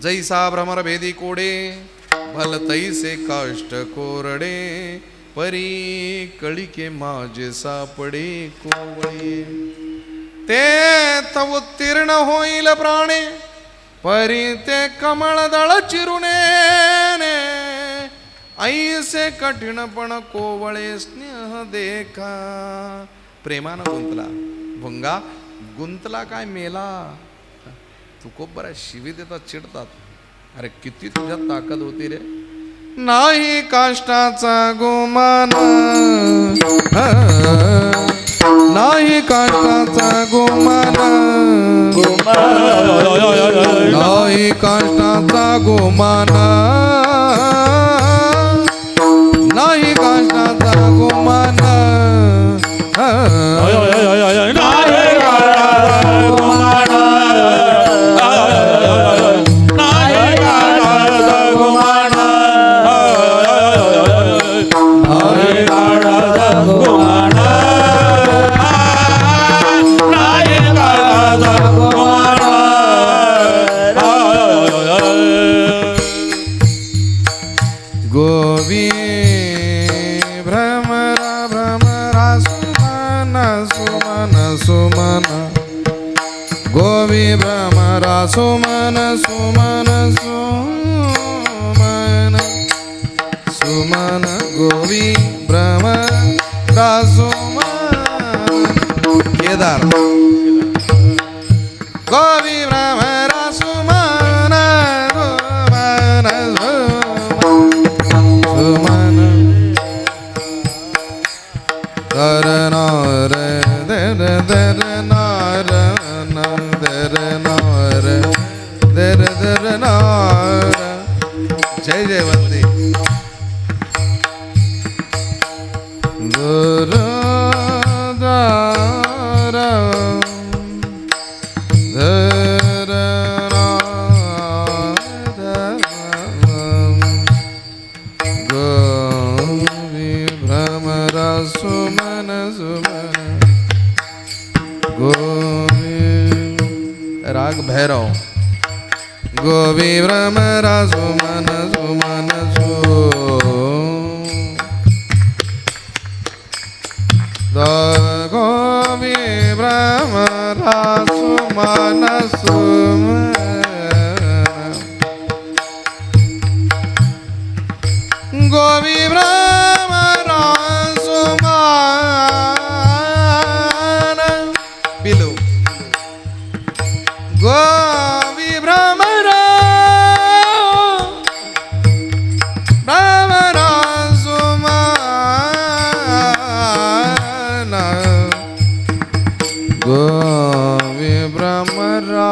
जैसा भ्रमर भेदी कोडे भल तैसे काष्ट कोरडे, परी कळिके माझे सापडे कोवळे, ते तव उत्तीर्ण होईल प्राणे, परी ते कमळ दळ चिरुणे, ऐसे कठीणपण कोवळे स्नेह देखा. प्रेमानं गुंतला भुंगा, गुंतला काय मेला. तुकोबरा शिवी देतात, चिडतात, अरे किती तुझ्यात ताकद होती रे. नाही काष्टाचा गुमान, नाही काष्टाचा गुमान, नाही काष्टाचा गुमान, नाही काष्टाचा गुमान, गोवी भ्रमरा भ्रमरा सुमन सुमन सुमन, गोवी भ्रमरा सुमन सुमन सुमन सुमन, गोवी भ्रमरा सुमन. केदार गोवी भ्रमरा सुमन सुमन सुमन, दर नार दर दर नार दर नार दर दर नार. जय जयवंती. दर दार दर नार गोवी भ्रमरा सुमन सुमन, गोवी. राग भैरव. गोवी भ्रमरा सुमन सुमन सु, गोवी भ्रमरा सुमन सुमन, गोवी भ्रमरा सुमन. पिलो गोवी भ्रमरा भ्रमरा सुमन, गोवी भ्रमरा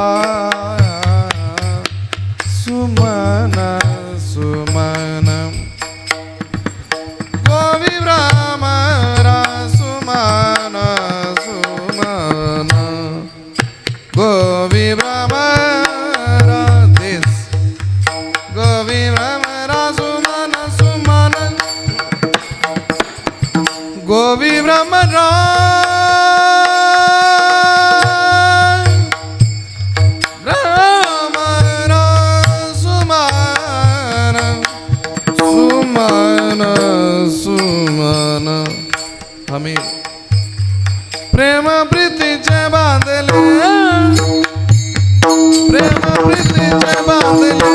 प्रेम प्रीतीचे बांधले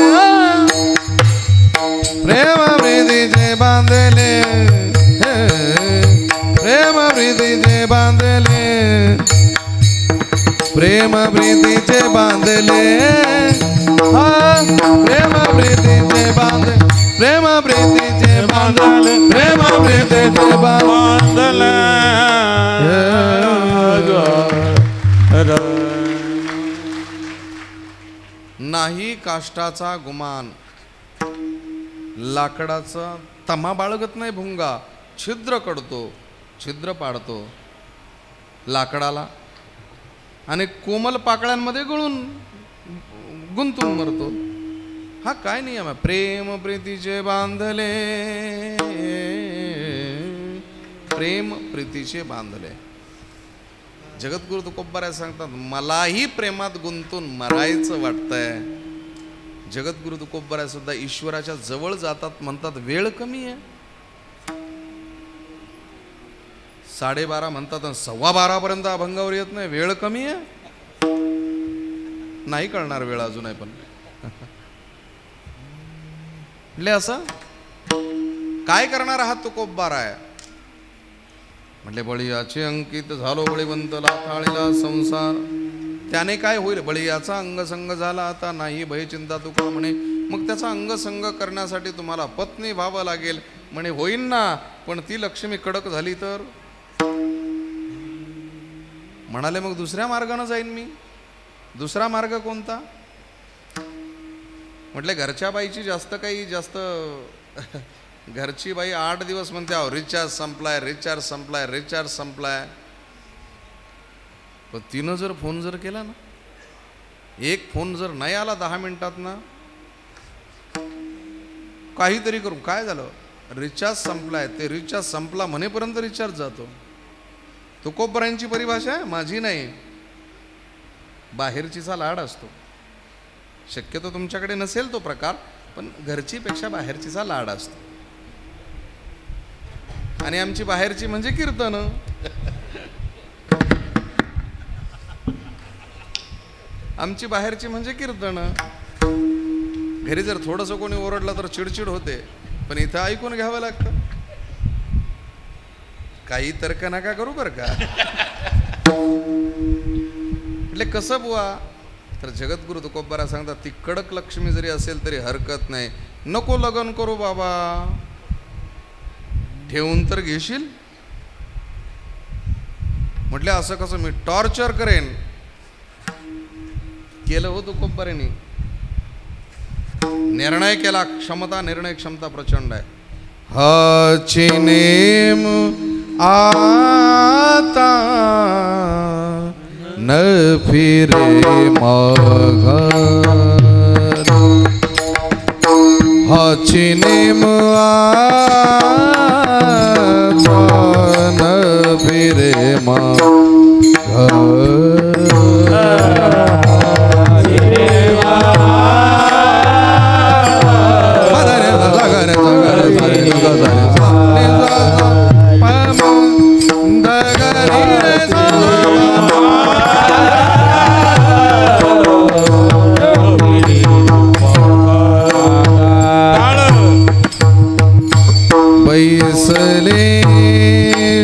प्रेम प्रीतीचे बांधले प्रेम प्रीतीचे बांधले प्रेम प्रीतीचे बांधले प्रेम प्रीतीचे बांधले प्रेम प्रीतीचे बांधले प्रेम प्रीतीचे बांधले नाही काष्टाचा गुमान लाकडाचा तमा बाळगत नाही भुंगा छिद्र कडतो छिद्र पाडतो लाकडाला आणि कोमल पाकळ्यांमध्ये गळून गुंतून मरतो. हा काय नियम आहे? प्रेम प्रीतीचे बांधले प्रेम प्रीतीचे बांधले. जगद्गुरु तुकोबाराय सांगतात मलाही प्रेमात गुंतून मरायचं वाटतंय. जगद्गुरु तुकोबाराय सुद्धा ईश्वराच्या जवळ जातात म्हणतात वेळ कमी आहे. 12:30 म्हणतात 12:15 पर्यंत अभंगावर येत नाही. वेळ कमी आहे. नाही कळणार वेळ अजूनही पण म्हटले असं काय करणार आहात तुकोबाराय म्हटले बळीयाचे अंकित झालो बळीवंत लाथाळीला संसार त्याने काय होईल बळीयाचा अंगसंग झाला आता नाही भय चिंता तुका म्हणे. मग त्याचा अंगसंग करण्यासाठी तुम्हाला पत्नी व्हावं लागेल म्हणे. होईन ना पण ती लक्ष्मी कडक झाली तर म्हणाले मग दुसऱ्या मार्गाने जाईन मी. दुसरा मार्ग कोणता म्हटले घरच्या बाईची जास्त घरची बाई 8 दिवस म्हणते अहो रिचार्ज संपलाय रिचार्ज संपलाय रिचार्ज संपलाय. पण तिनं जर फोन जर केला ना एक फोन जर नाही आला 10 मिनिटात ना काहीतरी करू काय झालं रिचार्ज संपलाय ते रिचार्ज संपला म्हणेपर्यंत रिचार्ज जातो. तुकोबारायांची परिभाषा आहे माझी नाही. बाहेरचीचा लाड असतो. शक्यतो तुमच्याकडे नसेल तो प्रकार पण घरची पेक्षा बाहेरचीचा लाड असतो. आणि आमची बाहेरची म्हणजे कीर्तन. आमची बाहेरची म्हणजे कीर्तन. घरी जर थोडंसं कोणी ओरडलं तर चिडचिड होते पण इथं ऐकून घ्यावं लागतं. काही तर्क नका करू बरं का. એટલે कसं बुवा तर जगद्गुरु तुकोबाराय सांगतात ती कडक लक्ष्मी जरी असेल तरी हरकत नाही. नको लग्न करू बाबा ठेवून तर घेशील. म्हटलं असं कसं मी टॉर्चर करेन. केलं हो तुकोबारायांनी. निर्णय केला. निर्णय क्षमता प्रचंड आहे. हाची नेम आता न फिरे माघार. हाची नेम आता न फिरे माघार. बैसले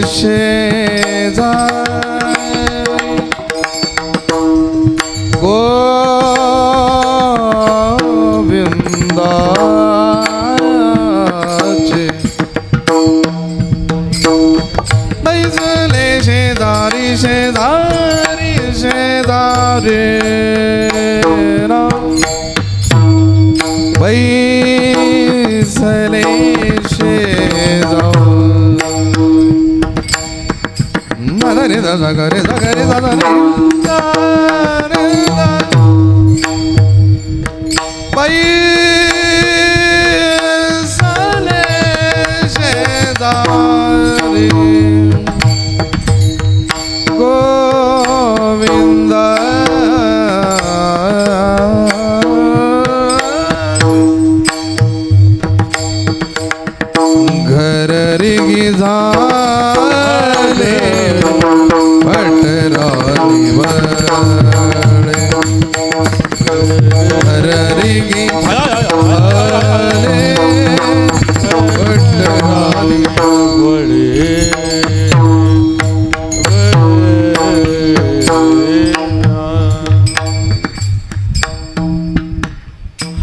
शेजारी गोविंदाचे. बैसले शेजारी शेजारी शेजारी बैसले रे दा गा रे दा गा रे दा दा रे दा बैसले शेजारी गोविंदा घर रिगी झाले पटरानी वळे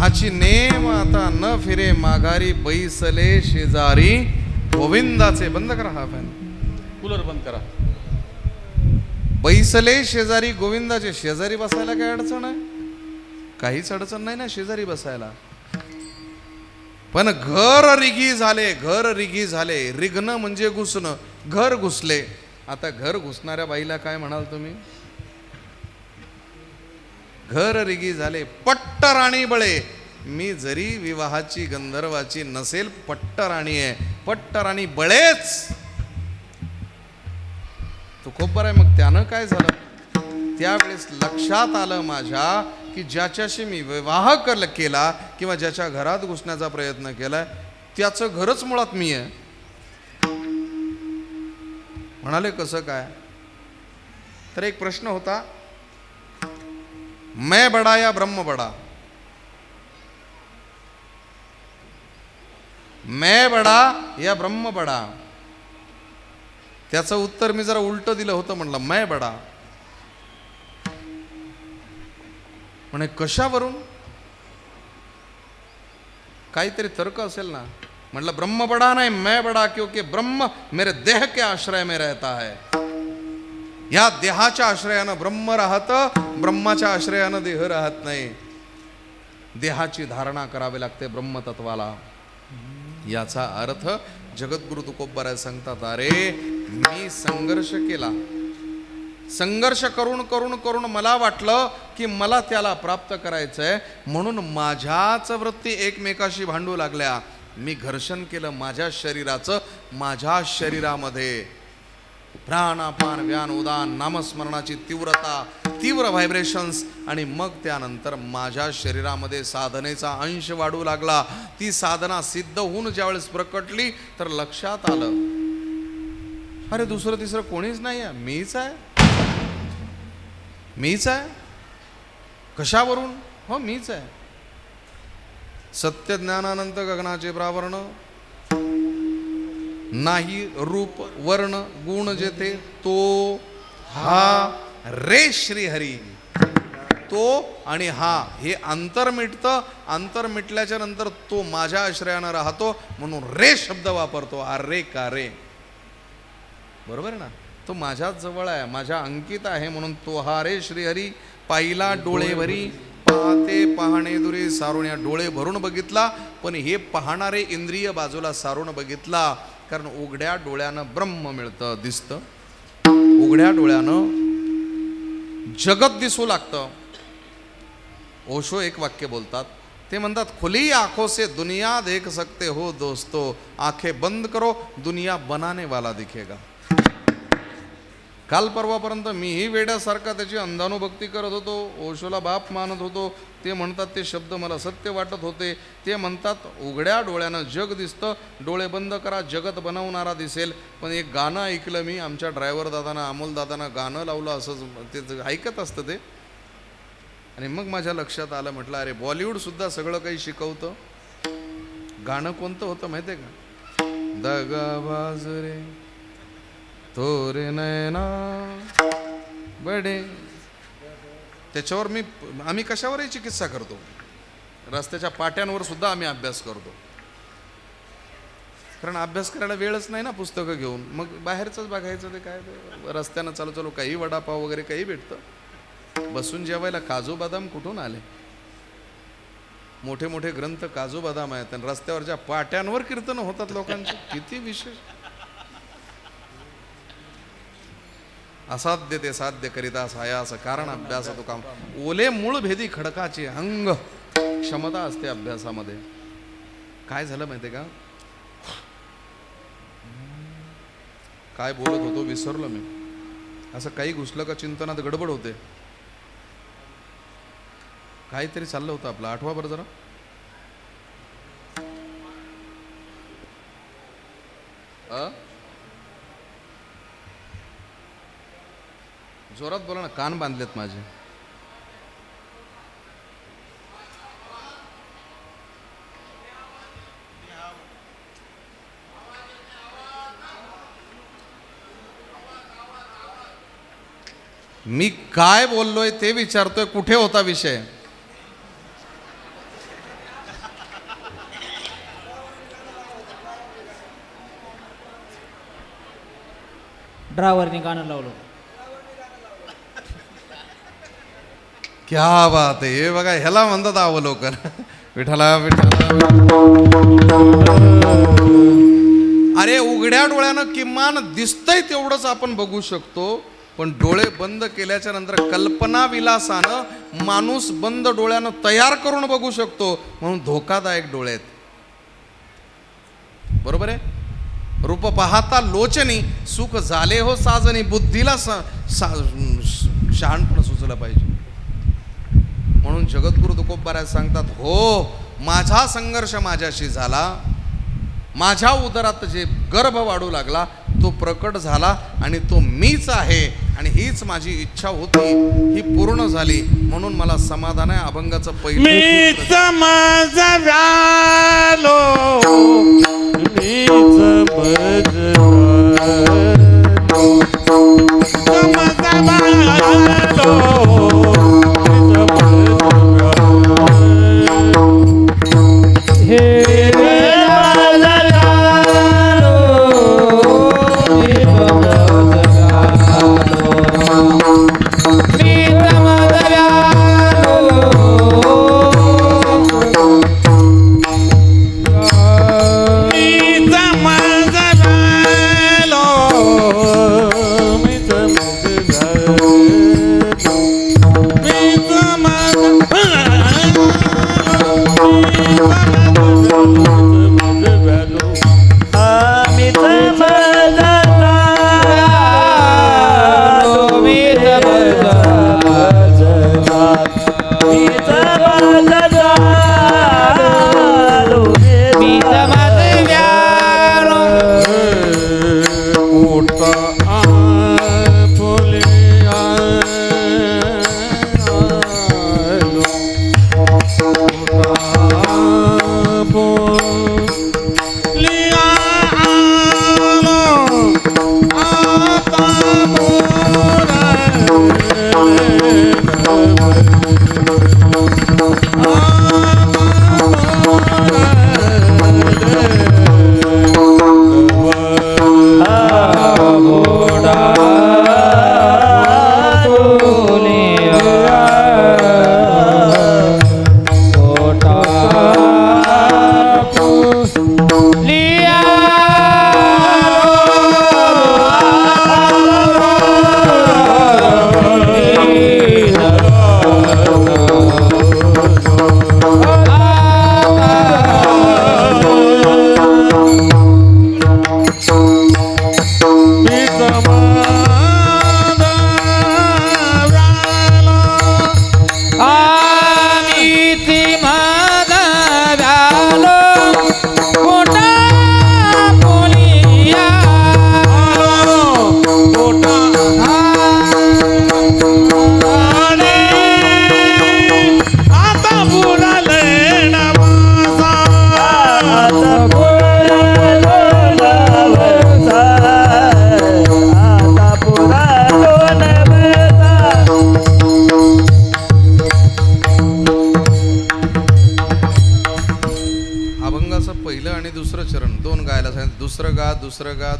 हाची नेम आता न फिरे माघारी, बैसले शेजारी गोविंदाचे. बंद करा हा फॅन, कूलर बंद करा. बैसले शेजारी गोविंदाचे. शेजारी बसायला काय अडचण आहे? काहीच अडचण नाही ना शेजारी बसायला. पण घर रिगी झाले, घर रिगी झाले. रिगणं म्हणजे घुसणं, घर घुसले. आता घर घुसणाऱ्या बाईला काय म्हणाल तुम्ही? घर रिगी झाले. पट्ट राणी बळे. मी जरी विवाहाची गंधर्वाची नसेल, पट्ट राणी आहे. पट्ट राणी बळेच. तो खूप बरं आहे. मग त्यानं काय झालं? त्यावेळेस लक्षात आलं माझ्या की ज्याच्याशी मी विवाह केला किंवा ज्याच्या घरात घुसण्याचा प्रयत्न केलाय त्याचं घरच मुळात मी आहे. म्हणाले कसं काय? तर एक प्रश्न होता, मैं बडा या ब्रह्म बडा? मैं बडा या ब्रह्म बडा? त्याचं उत्तर मी जरा उलट दिलं होतं. म्हणलं मैं बडा. म्हणे कशावरून? काहीतरी तर्क असेल ना. म्हटलं ब्रह्म बडा नाही, मैं बडा, क्योंकि ब्रह्म मेरे देह के आश्रय में रहता है. या देहाच्या आश्रयानं ब्रह्म राहतं, ब्रह्माच्या आश्रयानं देह राहत नाही. देहाची धारणा करावी लागते ब्रह्मतत्वाला. याचा अर्थ जगद्गुरु तुकोबराय सांगतात, अरे मी संघर्ष केला. संघर्ष करून करून करून मला वाटलं की मला त्याला प्राप्त करायचंय, म्हणून माझ्याच वृत्ती एकमेकाशी भांडू लागल्या. मी घर्षण केलं माझ्या शरीराचं. माझ्या शरीरामध्ये प्राणापान व्यान उदान नामस्मरणाची तीव्रता, तीव्र व्हायब्रेशन्स, आणि मग त्यानंतर माझ्या शरीरामध्ये साधनेचा अंश वाढू लागला. ती साधना सिद्ध होऊन ज्यावेळेस प्रकटली तर लक्षात आलं, अरे दुसरं तिसरं कोणीच नाही आहे, मीच आहे. मीच आहे. कशावरून? हो मीच आहे. सत्य ज्ञानानंत गगनाचे प्रावरण, नाही रूप वर्ण गुण जेथे, तो हा रे श्रीहरी. तो आणि हा हे अंतर मिटतं. अंतर मिटल्याच्या नंतर तो माझ्या आश्रयानं राहतो, म्हणून रे शब्द वापरतो. अरे का रे, बरोबर आहे ना. तो माझ्याच जवळ आहे, माझ्या अंकित आहे, म्हणून तो हा रे श्रीहरी. पाहिला डोळे भरी, पाहते पाहणे दुरे सारून. या डोळे भरून बघितला, पण हे पाहणारे इंद्रिय बाजूला सारून बघितला. कारण उघड्या डोळ्यानं ब्रह्म मिळतं, दिसतं. उघड्या डोळ्यानं जगत दिसू लागतं. ओशो एक वाक्य बोलतात, ते म्हणतात, खुली आंखों से दुनिया देख सकते हो दोस्तों, आंखें बंद करो दुनिया बनाने वाला दिखेगा. काल परवापर्यंत मीही वेड्यासारखा त्याची अंधानुभक्ती करत होतो, ओशोला बाप मानत होतो. ते म्हणतात ते शब्द मला सत्य वाटत होते. ते म्हणतात उघड्या डोळ्यानं जग दिसतं, डोळे बंद करा जगत बनवणारा दिसेल. पण एक गाणं ऐकलं मी, आमच्या ड्रायव्हर दादांना, अमोल दादांना गाणं लावलं, असंच ते ऐकत असतं ते. आणि मग माझ्या लक्षात आलं, म्हटलं अरे बॉलिवूडसुद्धा सगळं काही शिकवतं. गाणं कोणतं होतं माहिती आहे का? दगाबाज रे तोरे नैना बडे. त्याच्यावर आम्ही कशावरही चिकित्सा करतो. रस्त्याच्या पाट्यांवर सुद्धा आम्ही अभ्यास करतो. कारण अभ्यास करायला वेळच नाही ना पुस्तकं घेऊन. मग बाहेरचंच बघायचं. ते काय रस्त्यानं चालू चालू काही वडापाव वगैरे काही भेटतं. बसून जेवायला काजू बदाम कुठून आले? मोठे मोठे ग्रंथ काजू बदाम आहेत, आणि रस्त्यावरच्या पाट्यांवर कीर्तन होतात लोकांची. किती विशेष. असाध्य ते साध्य करिता सायास, कारण अभ्यास तो काम. ओले मूळ भेदी खडकाचे अंग. क्षमता असते अभ्यासामध्ये. काय झालं माहिती का? काय बोलत होतो विसरलो मी. असं काही घुसलं का चिंतनात गडबड होते. काहीतरी चाललं होतं आपलं, आठवा बरं जरा. जोरात बोला ना, कान बांधलेत माझे. मी काय बोललोय ते विचारतोय, कुठे होता विषय? ड्रायव्हरने गाणं लावलं. क्या बात आहे. हे बघा, ह्याला म्हणतात अवलोकन. विठ्ठला विठ्ठला. अरे उघड्या डोळ्यानं किमान दिसतंय तेवढंच आपण बघू शकतो, पण डोळे बंद केल्याच्या नंतर कल्पना विलासानं माणूस बंद डोळ्यानं तयार करून बघू शकतो, म्हणून धोकादायक डोळे आहेत. बरोबर आहे. रूप पाहता लोचनी सुख झाले हो साजनी. बुद्धीला शहाणपण सुचलं पाहिजे. म्हणून जगद्गुरु तुकोबाराज सांगतात, हो माझा संघर्ष माझ्याशी झाला, माझ्या उदरात जे गर्भ वाढू लागला तो प्रकट झाला आणि तो मीच आहे आणि हीच माझी इच्छा होती, ही पूर्ण झाली, म्हणून मला समाधान आहे. अभंगाचं पहिलं मीच माझा व्यालो, मीच माझा व्यालो,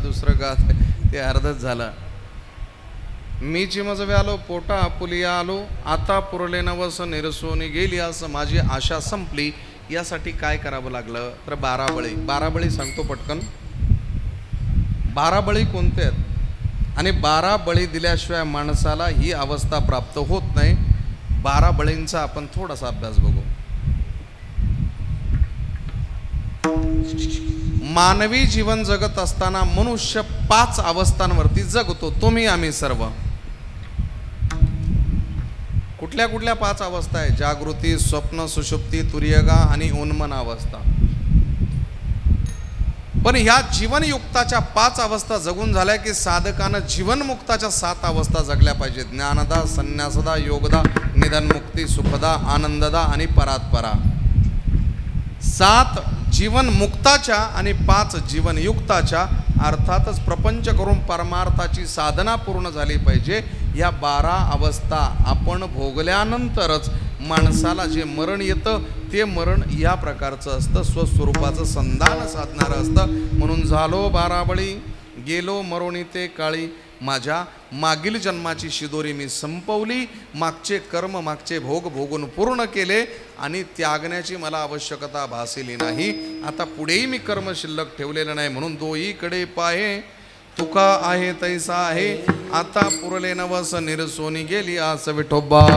दुसरं गा ते अर्धच झालं. मी चिमज व्यालो पोटा आपुलिया आलो, आता पुरले नवस निरसोनी गेली, असं माझी आशा संपली. यासाठी काय करावं लागलं तर 12 बळी. 12 बळी सांगतो पटकन. 12 बळी कोणते आहेत आणि 12 बळी दिल्याशिवाय माणसाला ही अवस्था प्राप्त होत नाही. 12 बळींचा आपण थोडासा अभ्यास बघू. मानवी जीवन जगत असताना मनुष्य 5 अवस्थांवरती जगतो. तुम्ही आम्ही सर्व. कुठल्या कुठल्या 5 अवस्था आहे? जागृती, स्वप्न, सुषुप्ती, तुर्यगा आणि उन्मन अवस्था. पण ह्या जीवनयुक्ताच्या 5 अवस्था जगून झाल्या की साधकानं जीवनमुक्ताच्या 7 अवस्था जगल्या पाहिजेत. ज्ञानदा, संन्यासदा, योगदा, निधनमुक्ती, सुखदा, आनंददा आणि परात्परा. 7 जीवनमुक्ताच्या आणि 5 जीवनयुक्ताच्या. अर्थातच प्रपंच करून परमार्थाची साधना पूर्ण झाली पाहिजे. या 12 अवस्था आपण भोगल्यानंतरच माणसाला जे मरण येतं ते मरण या प्रकारचं असतं, स्वस्वरूपाचं संधान साधणारं असतं. म्हणून झालो 12 बळी, गेलो मरोणी ते काळी, माझ्या मागील जन्माची शिदोरी मी संपवली, मागचे कर्म मागचे भोग भोगून पूर्ण केले आणि त्यागण्याची मला आवश्यकता भासली नाही. आता पुढेही मी कर्म शिल्लक ठेवलेलं नाही, म्हणून दोईकडे पाहे तुका आहे तैसा आहे. आता पुरले नवस निरसोनी गेली आस विठोबा.